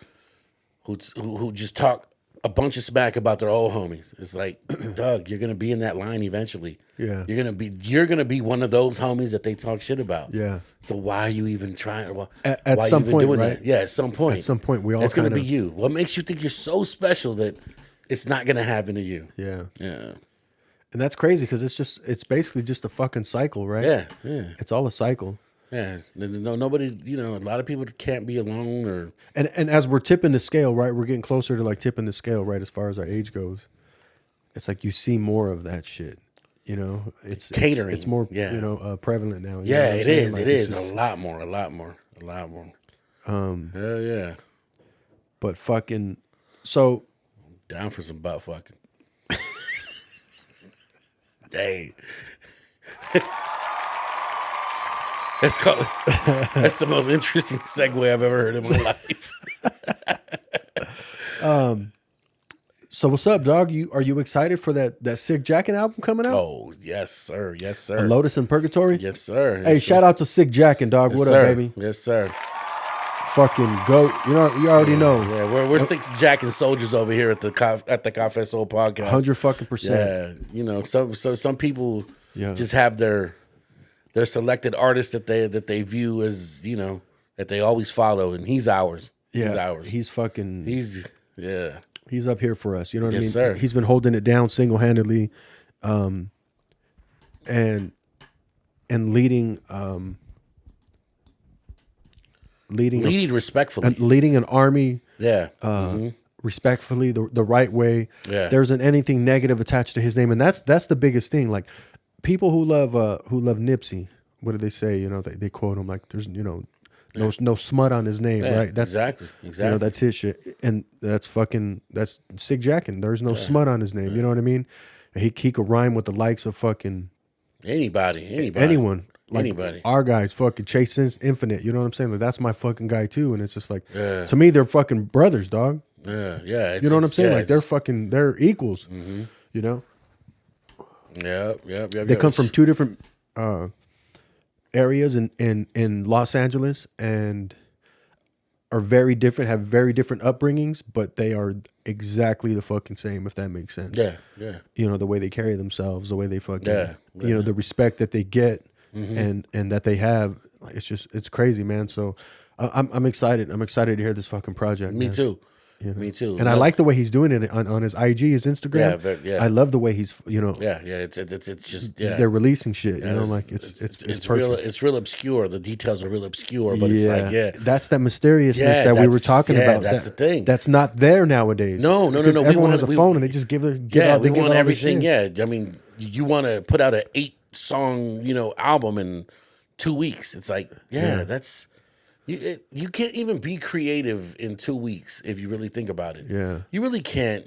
just talk a bunch of smack about their old homies. It's like, Doug, you're gonna be in that line eventually.
Yeah.
You're gonna be one of those homies that they talk shit about.
Yeah.
So why are you even trying? Why
At
why
some
you even
point,
doing
right?
that? Yeah, at some point.
At some point, we all
it's gonna
kinda-
be you. What makes you think you're so special that it's not gonna happen to you?
Yeah.
Yeah.
And that's crazy because it's basically just a fucking cycle, right?
Yeah. Yeah.
It's all a cycle.
Yeah. No, nobody. A lot of people can't be alone or.
And as we're tipping the scale, right, we're getting closer to like tipping the scale, right, as far as our age goes. It's like you see more of that shit. It's
Catering,
It's more
yeah.
prevalent now. you know
Yeah,
what I'm
it
saying?
is.
Like,
It
it's
is
just-
a lot more. Hell yeah.
But fucking so
Down for some butt fucking. Dang. That's the most interesting segue I've ever heard in my life.
so what's up, dog? Are you excited for that Sick Jackin' album coming out?
Oh, yes, sir. Yes, sir.
Lotus in Purgatory?
Yes, sir.
Hey, shout out to Sick Jackin', dog.
Yes,
What
sir.
up, baby?
Yes, sir.
Fucking goat. You already know.
Yeah, we're 6 jacking soldiers over here at the Confess Soul podcast.
100%.
Yeah, some people
Yeah.
just have their selected artists that they view as that they always follow, and he's ours.
Yeah.
He's ours.
He's up here for us. You know what I mean?
Yes, sir.
He's been holding it down single-handedly, and leading
leading respectfully.
leading an army
Yeah.
respectfully, the right way.
Yeah.
There isn't anything negative attached to his name, and that's the biggest thing. Like people who love Nipsey, what do they say? They quote him like there's no smut on his name,
Yeah,
right? That's
exactly.
that's his shit, and that's Sick Jackin'. There's no smut on his name. You know what I mean? He could rhyme with the likes of fucking
Anybody.
anyone. Like
Anybody.
our guys, fucking Chase Infinite. You know what I'm saying? Like that's my fucking guy too. And it's just like
Yeah.
to me, they're fucking brothers, dog.
Yeah.
You know what I'm saying? Like they're equals.
Mm-hmm.
You know,
Yeah.
they come from two different areas in Los Angeles and are very different, have very different upbringings, but they are exactly the fucking same, if that makes sense.
Yeah.
The way they carry themselves, the way they fucking,
Yeah.
the respect that they get and that they have. Like, it's crazy, man. So I'm excited. I'm excited to hear this fucking project.
Me
man.
too.
You know?
Me too.
And I like the way he's doing it on his IG, his Instagram.
Yeah.
I love the way he's,
Yeah. It's just
they're releasing shit. It's
it's
perfect.
real. It's real obscure. The details are real obscure, but it's like
that's that mysteriousness
Yeah,
that we were
that's-
talking
yeah,
about.
that's the thing.
That's not there nowadays.
No.
Because
We
everyone
want-
has a
we-
phone and they just give
we
out
want
all
everything.
this shit.
Yeah, I mean, you want to put out an 8-song album in 2 weeks. It's like, that's You can't even be creative in 2 weeks if you really think about it.
Yeah.
You really can't.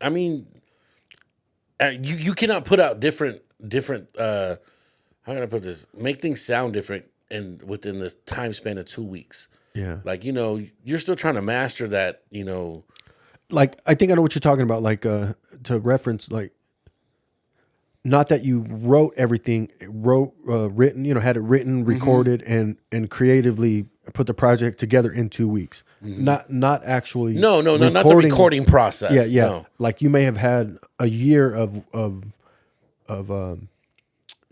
I mean, you cannot put out different. How can I put this? Make things sound different and within the time span of 2 weeks.
Yeah.
Like, you're still trying to master that.
Like, I think I know what you're talking about. Like, to reference, like, not that you wrote everything, written, had it written, recorded, and creatively put the project together in 2 weeks. Not actually.
No, not the recording process.
Yeah.
No.
Like, you may have had a year of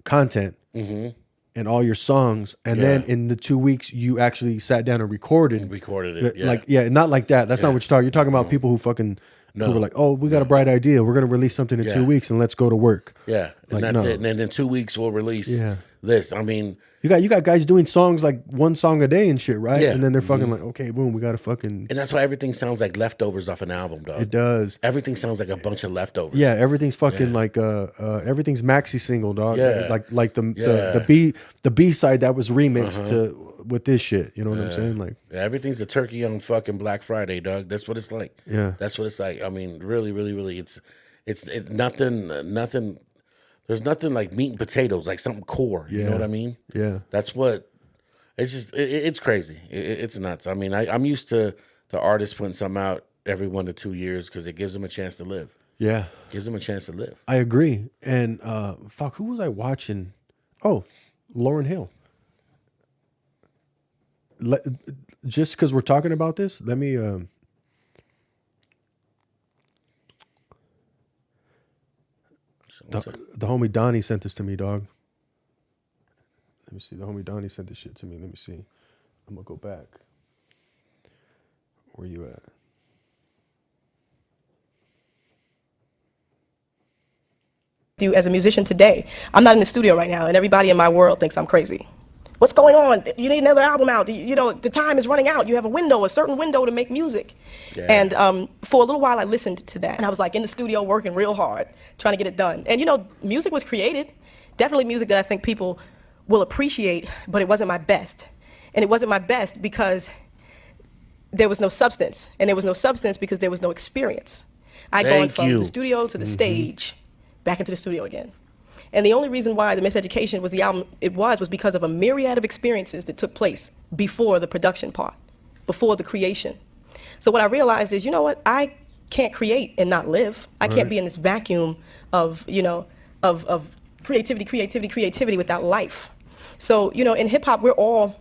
content and all your songs, and then in the 2 weeks you actually sat down and recorded
it. Yeah.
Like, not like that. That's not what you're talking. You're talking about people who fucking who were like, oh, we got a bright idea. We're gonna release something in 2 weeks and let's go to work.
Yeah, and
Like,
that's
no.
it. And then in 2 weeks we'll release
Yeah.
this. I mean,
You got guys doing songs like one song a day and shit, right?
Yeah.
And then they're fucking like, okay, boom, we got to fucking.
and that's why everything sounds like leftovers off an album, dog.
It does.
Everything sounds like a bunch of leftovers.
Yeah, everything's fucking like everything's maxi single, dog.
Yeah.
Like the B side that was remixed with this shit. You know what I'm saying? Like,
Yeah, everything's a turkey on fucking Black Friday, dog. That's what it's like.
Yeah.
That's what it's like. I mean, really, really, really, it's nothing. There's nothing like meat and potatoes, like something core. You know what I mean?
yeah,
That's what. It's just it's crazy. It's nuts. I mean, I'm used to the artists putting something out every 1 to 2 years because it gives them a chance to live.
yeah.
Gives them a chance to live.
I agree. And fuck, who was I watching? Oh, Lauryn Hill. Just because we're talking about this, let me. The homie Donnie sent this to me, dog. Let me see. The homie Donnie sent this shit to me. Let me see. I'm gonna go back. Where you at?
You as a musician today. I'm not in the studio right now, and everybody in my world thinks I'm crazy. What's going on? You need another album out. The time is running out. You have a certain window to make music.
Yeah.
And for a little while, I listened to that, and I was like in the studio working real hard, trying to get it done. And music was created, definitely music that I think people will appreciate, but it wasn't my best. And it wasn't my best because there was no substance, and there was no substance because there was no experience. I'd gone
Thank
from
you.
the studio to the stage, back into the studio again. And the only reason why The Miseducation was the album it was because of a myriad of experiences that took place before the production part, before the creation. So what I realized is, you know what? I can't create and not live. I can't be in this vacuum of creativity without life. So, in hip hop, we're all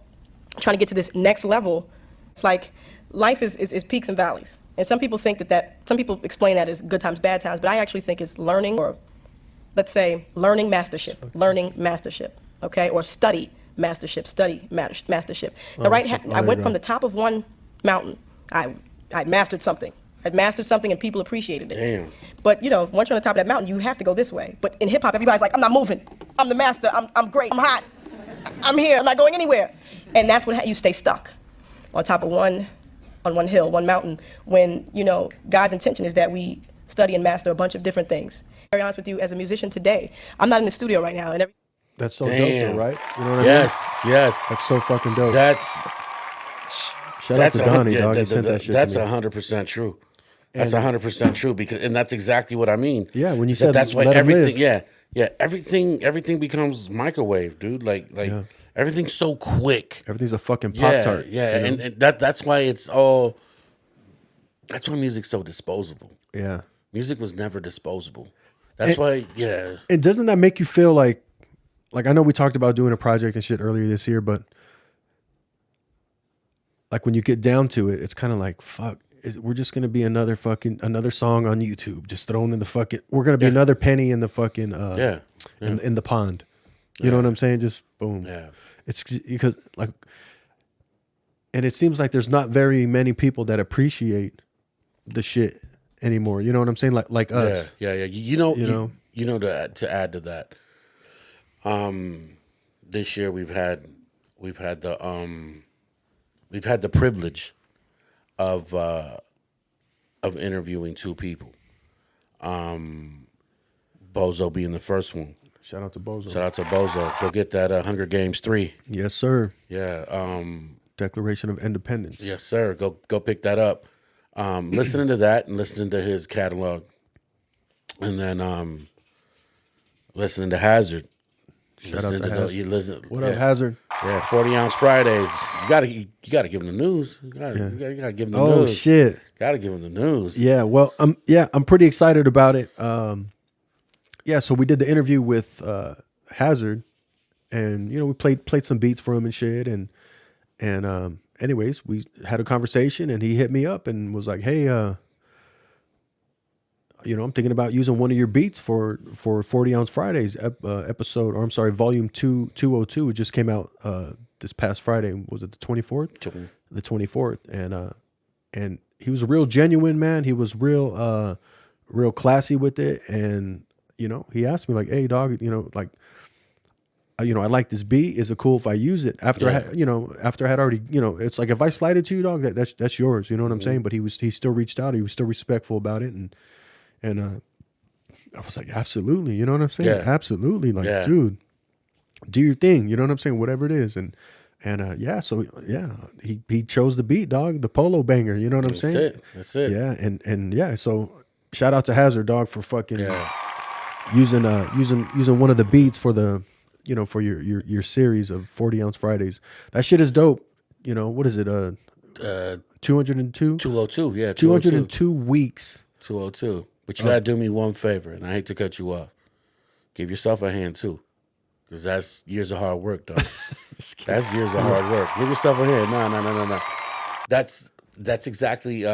trying to get to this next level. It's like life is peaks and valleys. And some people think some people explain that as good times, bad times, but I actually think it's learning, or let's say learning mastership, okay? Or study mastership. Now, I went from the top of one mountain, I mastered something. I'd mastered something and people appreciated it.
Damn.
But once you're on the top of that mountain, you have to go this way. But in hip hop, everybody's like, I'm not moving. I'm the master. I'm great. I'm hot. I'm here. I'm not going anywhere. And that's what you stay stuck on top of one hill, one mountain, when, God's intention is that we study and master a bunch of different things. To be honest with you, as a musician today, I'm not in the studio right now. And
That's so
Damn.
dope, though, right? You know what I mean?
Yes.
That's so fucking dope. Shout out
That's
to Donnie, dog. He sent that shit
That's
to me.
100% true. That's 100% true and that's exactly what I mean.
Yeah, when you said
that's why
let 'em
everything,
live.
everything becomes microwave, dude. Like everything's so quick.
Everything's a fucking Pop-Tart.
Yeah,
you know?
and that's why it's all. That's why music's so disposable.
Yeah.
Music was never disposable. That's why, yeah.
And doesn't that make you feel like I know we talked about doing a project and shit earlier this year, but like when you get down to it, it's kind of like, fuck, we're just going to be another song on YouTube, just thrown in the fucking, we're going to be another penny in the fucking, in the pond. You know what I'm saying? Just boom.
Yeah.
It's because and it seems like there's not very many people that appreciate the shit anymore. You know what I'm saying? Like us.
Yeah. You know, to add to that, this year we've had the privilege of interviewing two people. Bozo being the first one.
Shout out to Bozo.
Shout out to Bozo. Go get that Hunger Games 3.
Yes, sir.
Yeah.
Declaration of Independence.
Yes, sir. Go pick that up. Listening to that and listening to his catalog, and then listening to Hazard.
Shout out to Hazard.
You listen.
What up, Hazard?
Yeah, 40-ounce Fridays. You gotta give him the news. You gotta give him the news.
Oh shit!
Gotta give him the news.
Yeah, well, I'm pretty excited about it. Yeah, so we did the interview with Hazard, and we played some beats for him and shit, and anyways, we had a conversation, and he hit me up and was like, "Hey, I'm thinking about using one of your beats for 40-ounce Fridays episode, or I'm sorry, volume 202. It just came out this past Friday. Was it the 24th? The 24th, and he was a real genuine man. He was real classy with it, and he asked me like, "Hey, dog, I like this beat. Is it cool if I use it?" After after I had already, it's like if I slide it to you, dog, that's yours. You know what I'm saying? But he still reached out. He was still respectful about it, and I was like, absolutely. You know what I'm saying?
Yeah.
Absolutely. Like, dude, do your thing. You know what I'm saying? Whatever it is, and so he chose the beat, dog, the Polo banger. You know what I'm saying?
That's it.
Yeah, and so shout out to Hazard, dog, for fucking using one of the beats for the for your series of 40-ounce Fridays. That shit is dope. What is it? 202?
202, yeah.
202 weeks.
202. But you gotta do me one favor, and I hate to cut you off. Give yourself a hand too. Because that's years of hard work, dog. That's years of hard work. Give yourself a hand. No. That's exactly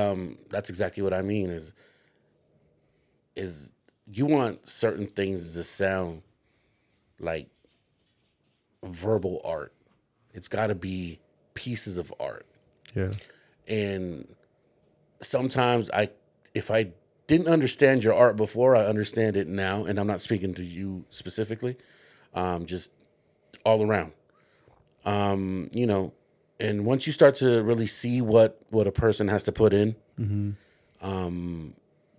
what I mean is you want certain things to sound like verbal art. It's got to be pieces of art.
Yeah.
And sometimes if I didn't understand your art before, I understand it now, and I'm not speaking to you specifically, just all around. And once you start to really see what a person has to put in,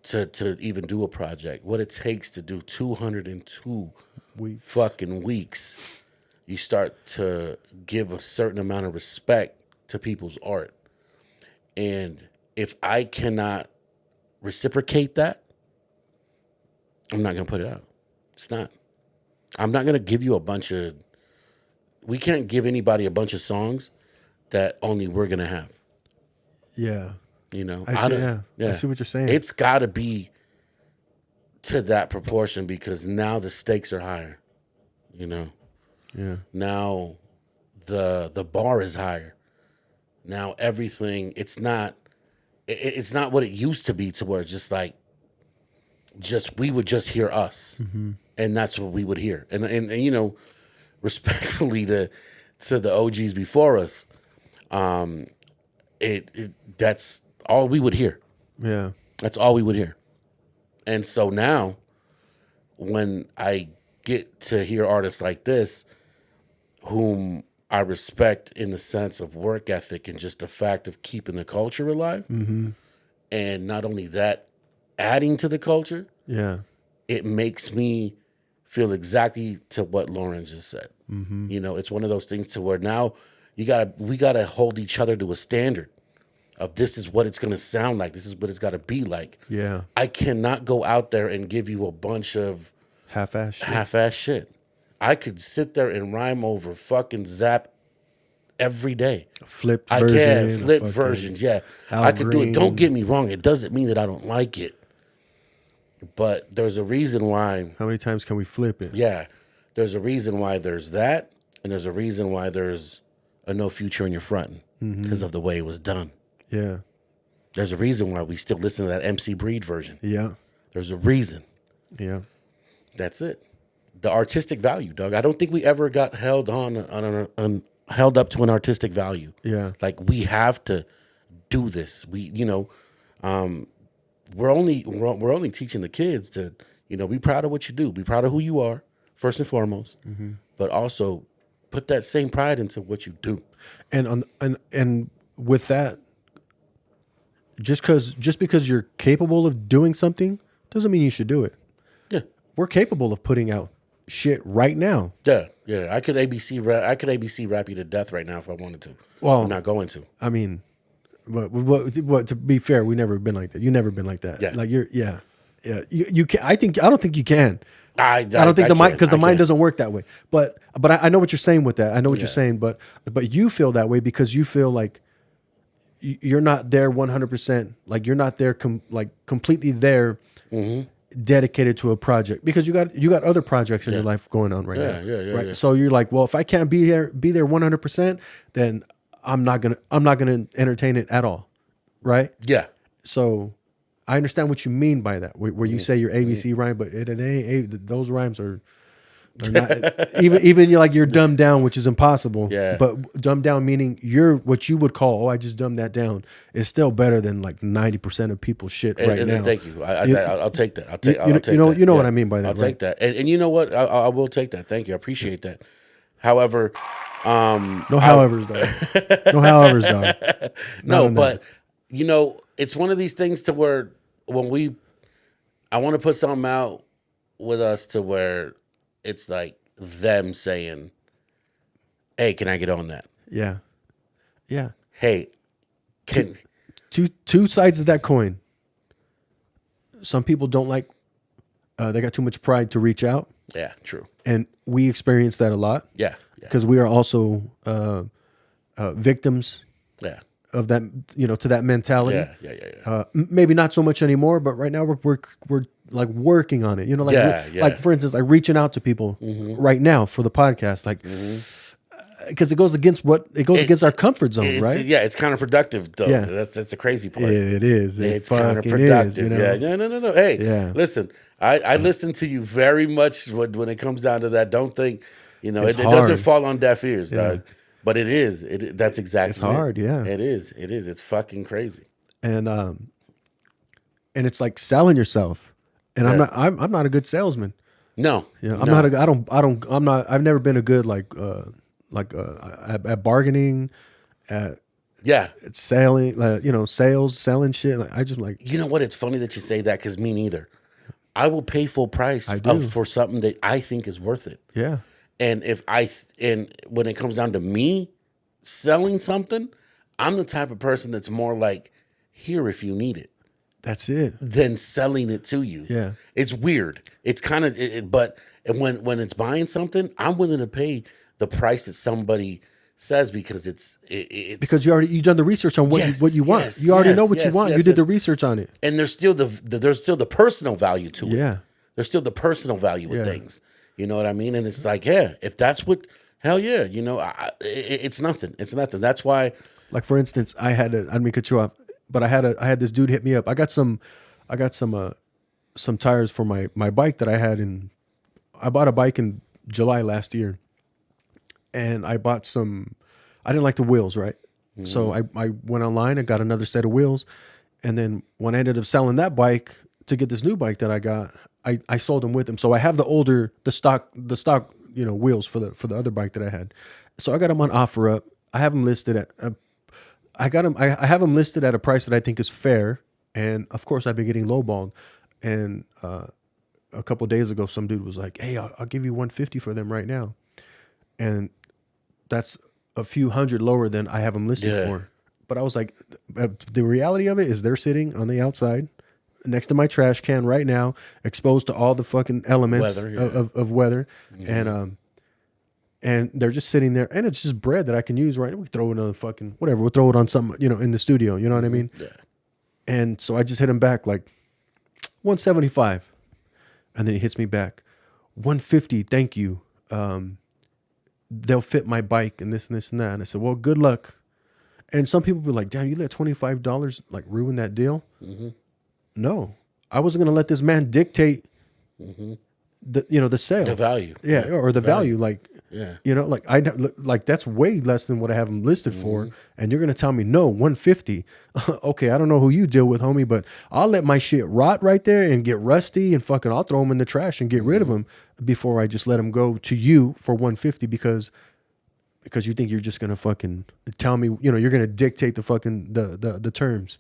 to even do a project, what it takes to do 202 fucking weeks, you start to give a certain amount of respect to people's art. And if I cannot reciprocate that, I'm not going to put it out. It's not. I'm not going to give you we can't give anybody a bunch of songs that only we're going to have.
Yeah.
I
see what you're saying.
It's got to be to that proportion, because now the stakes are higher.
Yeah.
Now the bar is higher. Now everything, it's not what it used to be, to where it's just we would just hear us, and that's what we would hear. And respectfully to the OGs before us, that's all we would hear.
Yeah.
That's all we would hear. And so now, when I get to hear artists like this, whom I respect in the sense of work ethic and just the fact of keeping the culture alive, and not only that, adding to the culture, it makes me feel exactly to what Lauren just said. It's one of those things to where now we gotta hold each other to a standard of this is what it's gonna sound like, this is what it's gotta be like.
Yeah.
I cannot go out there and give you a bunch of half-ass shit. I could sit there and rhyme over fucking Zap every day.
Flip
versions, yeah. I could do it. Don't get me wrong. It doesn't mean that I don't like it. But there's a reason why.
How many times can we flip it?
Yeah. There's a reason why there's that, and there's a reason why there's a No Future in Your Frontin', because of the way it was done.
Yeah.
There's a reason why we still listen to that MC Breed version.
Yeah.
There's a reason.
Yeah.
That's it. The artistic value, Doug. I don't think we ever got held held up to an artistic value.
Yeah.
Like, we have to do this. We're only teaching the kids to, be proud of what you do. Be proud of who you are, first and foremost. But also put that same pride into what you do.
And with that, just because you're capable of doing something doesn't mean you should do it.
Yeah.
We're capable of putting out shit right now.
Yeah. I could ABC rap you to death right now if I wanted to.
Well,
I'm not going to.
I mean, but what to be fair, we never been like that. You never been like that.
Yeah.
Like yeah. You can. I don't think you can.
I
don't think the mind, because the mind
can't.
doesn't work that way. But I know what you're saying with that. I know what you're saying. But you feel that way because you feel like you're not there 100%. Like you're not there completely there, dedicated to a project, because you got other projects in your life going on right now.
Yeah.
Right. So you're like, well, if I can't be there 100%, then I'm not gonna entertain it at all. Right.
Yeah.
So I understand what you mean by that, where you say your ABC rhyme, but it ain't those rhymes are not even you're dumbed down, which is impossible.
Yeah.
But dumbed down meaning you're what you would call, I just dumbed that down, is still better than like 90% of people's shit right now.
Thank you. I'll take that. I'll
You
take
know
that.
what I mean by that,
I'll
right?
take that. And you know what? I will take that. Thank you. I appreciate that. However,
No howevers, dog. No howevers, dog.
no,
on
but you know, it's one of these things to where I want to put something out with us to where it's like them saying, "Hey, can I get on that?
Yeah.
Hey, can
Two sides of that coin. Some people don't like. They got too much pride to reach out,
yeah, true,
and we experience that a lot.
yeah,
Because we are also victims
yeah,
of that, to that mentality.
yeah.
Maybe not so much anymore, but right now we're like working on it. Like
Yeah.
like for instance, like reaching out to people right now for the podcast, like because it goes against against our comfort zone, right?
Yeah, it's counterproductive though.
Yeah.
That's the crazy part.
It is.
It's
fucking
counterproductive.
is, you know?
Yeah, no. Hey,
Yeah.
listen, I listen to you very much when it comes down to that. Don't think, it
It's
doesn't
hard.
fall on deaf ears, dog. But it is. That's exactly.
It's hard, yeah.
It is. It's fucking crazy.
And it's like selling yourself. And
Yeah.
I'm not a good salesman.
No,
I'm not I've never been a good at bargaining, at
Yeah.
selling, sales, selling shit. Like I just like,
You know what? It's funny that you say that because me neither. I will pay full price
do.
for something that I think is worth it.
yeah,
And and when it comes down to me selling something, I'm the type of person that's more like, here if you need it,
that's it.
than selling it to you.
Yeah.
It's weird. It's kind of, but when it's buying something, I'm willing to pay the price that somebody says because it's
Because you've done the research on what
Yes,
you want.
yes,
You already know
yes,
what you
yes,
want.
yes,
You did the
yes.
research on it.
and there's still the personal value to it.
Yeah.
There's still the personal value with
Yeah.
things. You know what I mean? And it's like, yeah, if that's what, hell yeah, it's nothing. It's nothing. That's why.
Like for instance, I didn't mean to cut you off, but I had this dude hit me up. I got some tires for my bike that I bought a bike in July last year, and I bought some. I didn't like the wheels, right? So I went online and got another set of wheels, and then when I ended up selling that bike to get this new bike that I got, I sold them with them. So I have the stock wheels for the other bike that I had. So I got them on OfferUp. I have them listed at I have them listed at a price that I think is fair, and of course I've been getting lowballed. And a couple of days ago, some dude was like, "Hey, I'll give you $150 for them right now," and that's a few hundred lower than I have them listed
Yeah.
for. But I was like, the reality of it is they're sitting on the outside next to my trash can right now, exposed to all the fucking elements
Weather, yeah.
of weather, and they're just sitting there, and it's just bread that I can use right now. We throw it on the fucking whatever. We'll throw it on something, in the studio. You know what I mean?
Yeah.
And so I just hit him back like 175, and then he hits me back 150. Thank you. They'll fit my bike and this and this and that. And I said, well, good luck. And some people be like, damn, you let $25 like ruin that deal? No, I wasn't gonna let this man dictate the sale,
The value.
yeah, or the value. Like,
Yeah.
like that's way less than what I have them listed for, and you're gonna tell me no 150. Okay, I don't know who you deal with, homie, but I'll let my shit rot right there and get rusty and fucking I'll throw them in the trash and get rid of them before I just let them go to you for 150 because you think you're just gonna fucking tell me, you're gonna dictate the fucking the terms.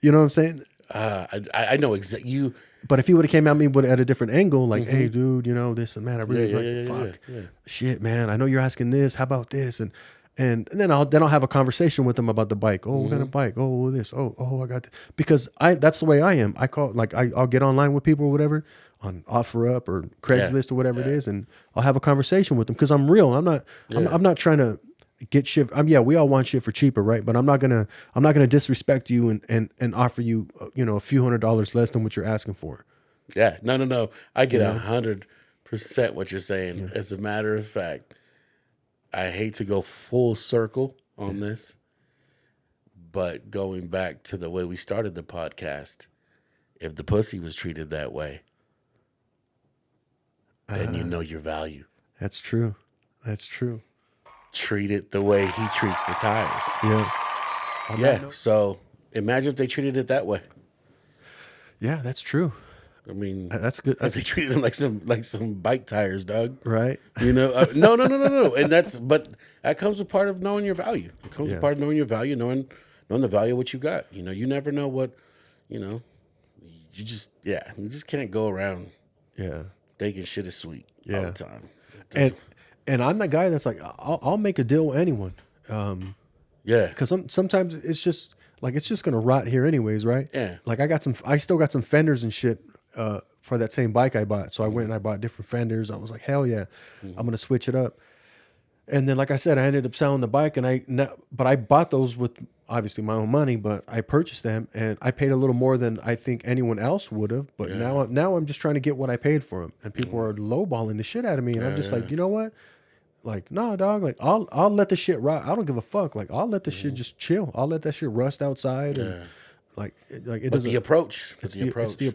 You know what I'm saying?
I know exactly you.
But if he would have came at me at a different angle, like, hey, dude, this and man, I really
Yeah,
fuck,
yeah.
shit, man. I know you're asking this. How about this? And And then I'll have a conversation with them about the bike. Oh, what kind of bike? Oh, this. Oh, I got that. Because that's the way I am. I'll get online with people or whatever on OfferUp or Craigslist or whatever it is, and I'll have a conversation with them because I'm real. I'm not trying to get shit. We all want shit for cheaper, right? But I'm not gonna disrespect you and offer you a few $100s less than what you're asking for.
Yeah, no. I get 100% what you're saying. As a matter of fact, I hate to go full circle on this, but going back to the way we started the podcast, if the pussy was treated that way, then you know your value.
That's true. That's true.
Treat it the way he treats the tires.
Yeah.
Yeah. So imagine if they treated it that way.
Yeah, that's true.
I mean,
That's good.
if they treated them like some bike tires, dog.
Right.
No. And but that comes with part of knowing your value. It comes with part of knowing your value, knowing the value of what you got. You never know what, you just can't go around thinking shit is sweet all the time.
And I'm that guy that's like, I'll make a deal with anyone. Because sometimes it's just gonna rot here anyways, right?
Yeah.
Like I still got some fenders and shit for that same bike I bought. So I went and I bought different fenders. I was like, hell yeah, I'm gonna switch it up. And then, like I said, I ended up selling the bike, but I bought those with obviously my own money, but I purchased them and I paid a little more than I think anyone else would have. But now I'm just trying to get what I paid for them, and people are lowballing the shit out of me, and I'm just like, you know what? Like, nah, dog. Like, I'll let the shit rot. I don't give a fuck. Like, I'll let the shit just chill. I'll let that shit rust outside, and it
But
doesn't.
the approach.
It's the approach.
The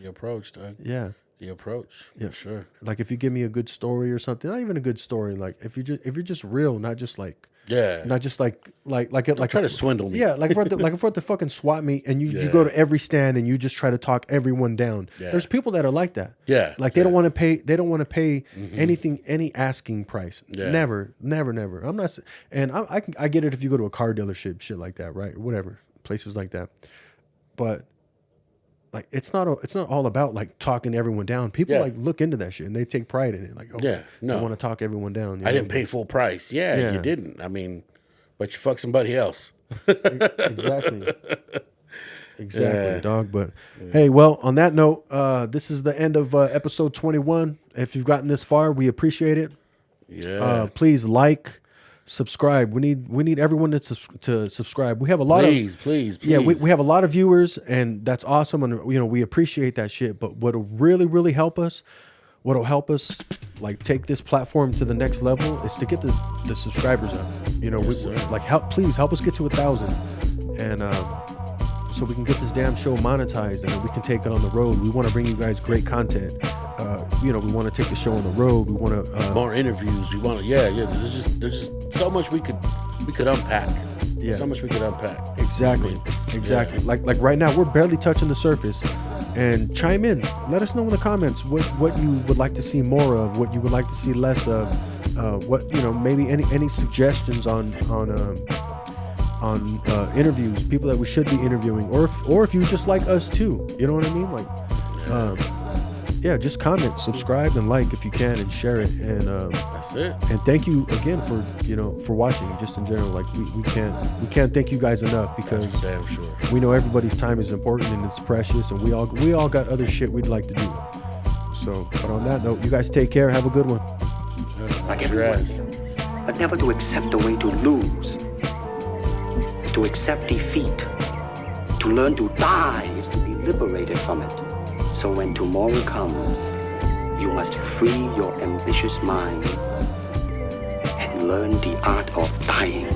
approach, dog.
Yeah.
The approach. Yeah, sure.
Like if you give me a good story or something, not even a good story. Like if you're just real, not just like.
Yeah.
Not just like
try to swindle me.
Yeah, like if we're at the fucking swap meet and you go to every stand and you just try to talk everyone down. Yeah. There's people that are like that.
Yeah.
Like they don't want to pay anything, any asking price. Yeah. Never. I'm not, and I get it if you go to a car dealership, shit like that, right? Whatever, places like that. But like it's not all about like talking everyone down. People like look into that shit and they take pride in it. Like, they want to talk everyone down.
I didn't pay full price. Yeah, you didn't. I mean, but you fuck somebody else.
Exactly, dog. But hey, well, on that note, this is the end of episode 21. If you've gotten this far, we appreciate it.
Yeah.
Please like, subscribe. We need everyone to subscribe. We have a lot
please.
Yeah, we have a lot of viewers, and that's awesome, and we appreciate that shit. But what'll really help us, like take this platform to the next level, is to get the subscribers up. Please help us get to 1,000, and so we can get this damn show monetized, and then we can take it on the road. We want to bring you guys great content. We want to take the show on the road. We want to
more interviews. We want to There's just so much we could unpack.
Yeah,
so much we could unpack.
Exactly. Yeah. Like right now we're barely touching the surface. And chime in. Let us know in the comments what you would like to see more of, what you would like to see less of. Maybe any suggestions on interviews, people that we should be interviewing, or if you just like us too. You know what I mean? Like, just comment, subscribe, and like if you can, and share it. And
that's it.
And thank you again for watching. Just in general, like we can't thank you guys enough, because
that's for damn sure.
We know everybody's time is important and it's precious, and we all got other shit we'd like to do. So, but on that note, you guys take care. Have a good one.
Like everyone, but never to accept the way to lose. To accept defeat. To learn to die is to be liberated from it. So when tomorrow comes, you must free your ambitious mind and learn the art of dying.